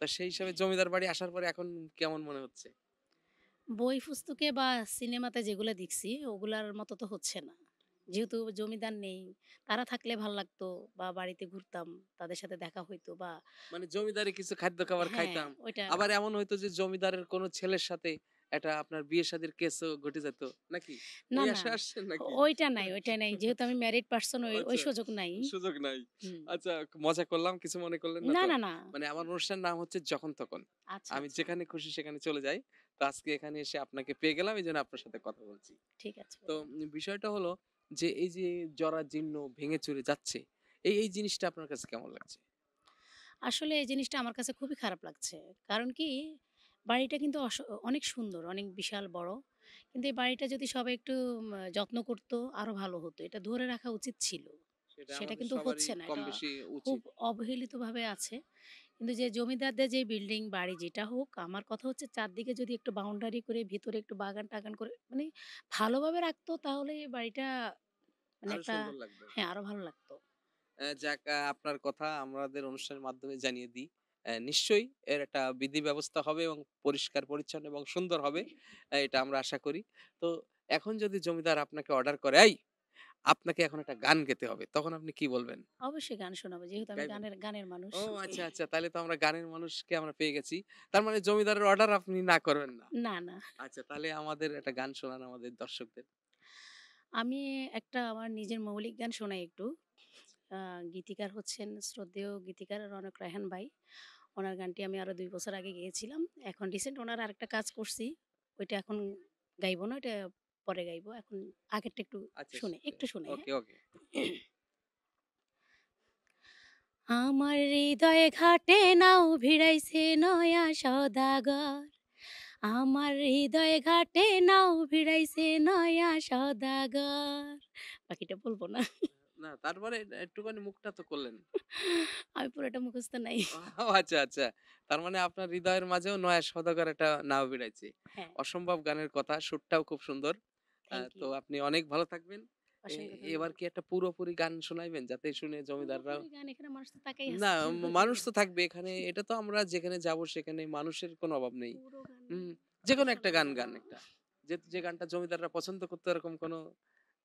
তো সেই হিসাবে জমিদার বাড়ি আসার পরে এখন কেমন মনে হচ্ছে? বই পুস্তকে বা সিনেমাতে যেগুলো দেখছি ওগুলার মতো তো হচ্ছে না। যেহেতু জমিদার নেই, তারা থাকলে ভাল লাগতো বা বাড়িতে ঘুরতাম, তাদের সাথে দেখা হইতো বা মানে জমিদারে কিছু খাদ্য খাবার হ্যাঁ, খাইতাম। ওইটা আবার এমন হইতো যে জমিদারের কোনো ছেলের সাথে একটা আপনার বিয়ে শাদীর কেসও ঘটে যেত নাকি? না, ওই না, আশা আসছেন নাকি? ওইটা নাই। যেহেতু আমি ম্যারিড পারসন ওই আচ্ছা, সুযোগ নাই। সুযোগ নাই। হুম। আচ্ছা, মজা করলাম, কিছু মনে করলেন না না, তো? না, না। মানে আমার অনুষ্ঠানের নাম হচ্ছে যখন তখন। আচ্ছা, আমি আচ্ছা। যেখানে খুশি সেখানে চলে যাই। তো আজকে এখানে এসে আপনাকে পেয়ে গেলাম, এইজন্য আপনার সাথে কথা বলছি। ঠিক আছে। তো বিষয়টা হলো যে এই যে জরাজীর্ণ ভেঙে চুরে যাচ্ছে, এই জিনিসটা আপনার কাছে কেমন লাগছে? আসলে এই জিনিসটা আমার কাছে খুবই খারাপ লাগছে। কারণ কি, বাড়িটা কিন্তু অনেক সুন্দর, অনেক বিশাল বড়। কিন্তু এই বাড়িটা যদি সবাই একটু যত্ন করত আরো ভালো হতো। এটা ধরে রাখা উচিত ছিল। সেটা আমাদের কিন্তু সবারই হচ্ছে না। কম এটা বেশি খুব উচিত। অবহেলিতভাবে আছে। কিন্তু যে জমিদারদের যে বিল্ডিং বাড়ি যেটা হোক, আমার কথা হচ্ছে চারদিকে যদি একটু বাউন্ডারি করে ভিতরে একটু বাগান-টাগান করে মানে ভালোভাবে রাখতো, তাহলে এই বাড়িটা মানে আরো একটা সুন্দর লাগবে। হ্যাঁ, আরো ভালো লাগতো। যাক, আপনার কথা আমাদের অনুষ্ঠানের মাধ্যমে জানিয়ে দিই। নিশ্চয়ই এর একটা বিধি ব্যবস্থা হবে এবং পরিষ্কার পরিচ্ছন্ন এবং সুন্দর হবে। এটা আমরা আশা করি। তো এখন যদি জমিদার আপনাকে অর্ডার করে, "এই আপনাকে এখন একটা গান গেতে হবে।" তখন আপনি কি বলবেন? অবশ্যই গান শোনাবো, যেহেতু আমি গাইবেন? গানের মানুষ। ও আচ্ছা, আচ্ছা। তাহলে তো আমরা গানের মানুষকে আমরা পেয়ে গেছি। তার মানে জমিদারের অর্ডার আপনি না করবেন না। না, না। আচ্ছা, তাহলে আমাদের একটা গান শোনান আমাদের দর্শকদের। আমি একটা আমার নিজের মৌলিক গান শোনাই একটু। আ গীতিকার হচ্ছেন শ্রদ্ধেয় গীতিকার রনক রায়হান ভাই। ওনার গানটি আমি আরো ২ বছর আগে গেয়েছিলাম। এখন রিসেন্ট ওনার আরেকটা কাজ করছি। ওইটা এখন গাইবো না, ওইটা পরে গাইবো। এখন আগেরটা একটু আচ্ছা, একটু শুনি, হ্যাঁ? ওকে, ওকে। আমার হৃদয়ে ঘাটে নাও ভিড়াইছে নয়া সদাগর। আমার হৃদয়ে ঘাটে নাও ভিড়াইছে নয়া সদাগর। বাকিটা বলবো না। না, তারপরে একটুখানি মুখটা তো করলেন। আমি পুরোটা মুখস্থ নাই। ও আচ্ছা, আচ্ছা। তার মানে আপনার হৃদয়ের মাঝেও নয়া সওদাগর একটা নাও বিড়াইছে। হ্যাঁ। অসম্ভব গানের কথা, সুরটাও খুব সুন্দর। থ্যাংক তো ইউ। আপনি অনেক ভালো থাকবেন। অসংখ্য এবার ধন্যবাদ। কি একটা পুরোপুরি গান শোনাইবেন যাতে শুনে জমিদাররাও পুরোপুরি গান এখানে মানুষ তো তাকাই না, আছে। মানুষ তো থাকবে এখানে। এটা তো আমরা যেখানে যাব সেখানে মানুষের কোনো অভাব নেই। পুরো গান যেকোনো একটা গান শোনাবো। গান একটা। যে গানটা জমিদাররা পছন্দ করতো এরকম কোনো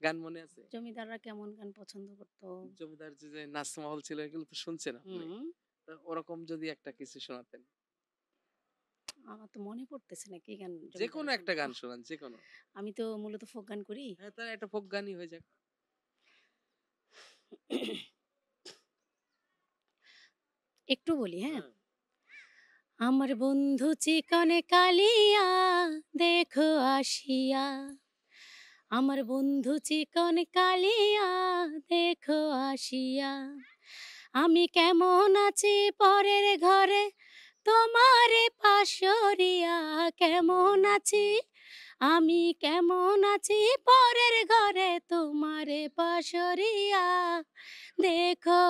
গান মনে আছে? জমিদাররা কেমন গান পছন্দ করতো? জমিদার যে নাচ মহল ছিল এগুলো তো শুনছেন আপনি। হুম। তো ওরকম যদি একটা কিছু শোনাতেন। আমার তো মনে পড়তেছে না কি গান যেকোনো জমিদারের একটা জন্য। গান শোনান, যেকোনো। আমি তো মূলত ফোক গান করি। হ্যাঁ, তাহলে একটা ফোক গানই হয়ে যাক। একটু বলি, হ্যাঁ? হ্যাঁ। আমার বন্ধু চিকনে কালিয়া দেখো আসিয়া, আমার বন্ধু চিকন কালিয়া দেখো আসিয়া, আমি কেমন আছি পরের ঘরে তোমারে পাশরিয়া, কেমন আছি আমি কেমন আছি পরের ঘরে তোমারে পাশরিয়া, দেখো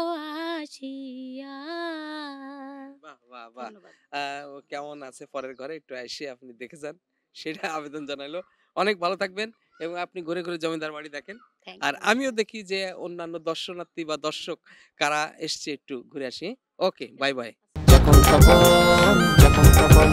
আসিয়া। বাহ, বাহ, বাহ! ধন্যবাদ। ও কেমন আছে পরের ঘরে একটু এসে আপনি দেখে যান। সেটা আবেদন জানাইলো। অনেক ভালো থাকবেন এবং আপনি ঘুরে, ঘুরে জমিদার বাড়ি দেখেন। থ্যাংক আর ইউ। আমিও দেখি যে অন্যান্য দর্শনার্থী বা দর্শক কারা এসছে একটু ঘুরে আসি। ওকে, বাই, বাই। যখন তখন যখন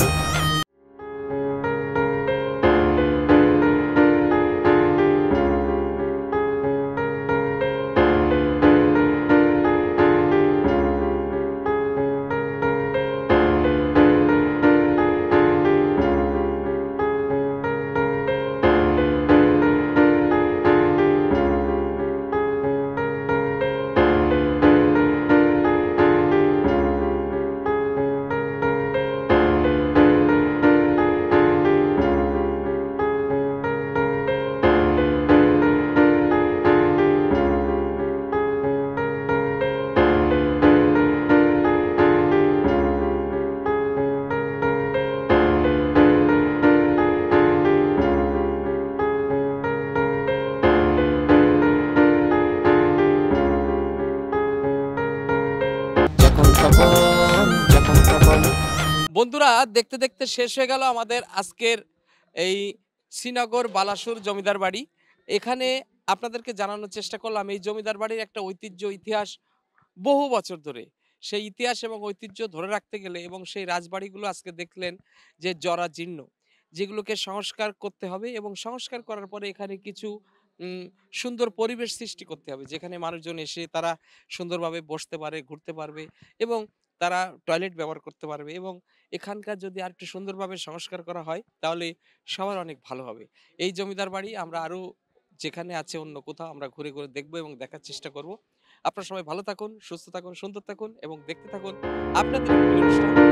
বন্ধুরা, দেখতে, দেখতে শেষ হয়ে গেল আমাদের আজকের এই শ্রীনগর বালাসুর জমিদার বাড়ি। এখানে আপনাদেরকে জানানোর চেষ্টা করলাম এই জমিদার বাড়ির একটা ঐতিহ্য, ইতিহাস বহু বছর ধরে। সেই ইতিহাস এবং ঐতিহ্য ধরে রাখতে গেলে এবং সেই রাজবাড়িগুলো আজকে দেখলেন যে জরাজীর্ণ, যেগুলোকে সংস্কার করতে হবে এবং সংস্কার করার পরে এখানে কিছু উম সুন্দর পরিবেশ সৃষ্টি করতে হবে। যেখানে মানুষজন এসে তারা সুন্দরভাবে বসতে পারে, ঘুরতে পারবে এবং তারা টয়লেট ব্যবহার করতে পারবে এবং এখানকার যদি আরেকটু সুন্দরভাবে সংস্কার করা হয় তাহলে সবার অনেক ভালো হবে। এই জমিদার বাড়ি আমরা আরো যেখানে আছে অন্য কোথাও আমরা ঘুরে, ঘুরে দেখব এবং দেখার চেষ্টা করব। আপনারা সবাই ভালো থাকুন, সুস্থ থাকুন, সুন্দর থাকুন এবং দেখতে থাকুন আপনাদের প্রিয় অনুষ্ঠান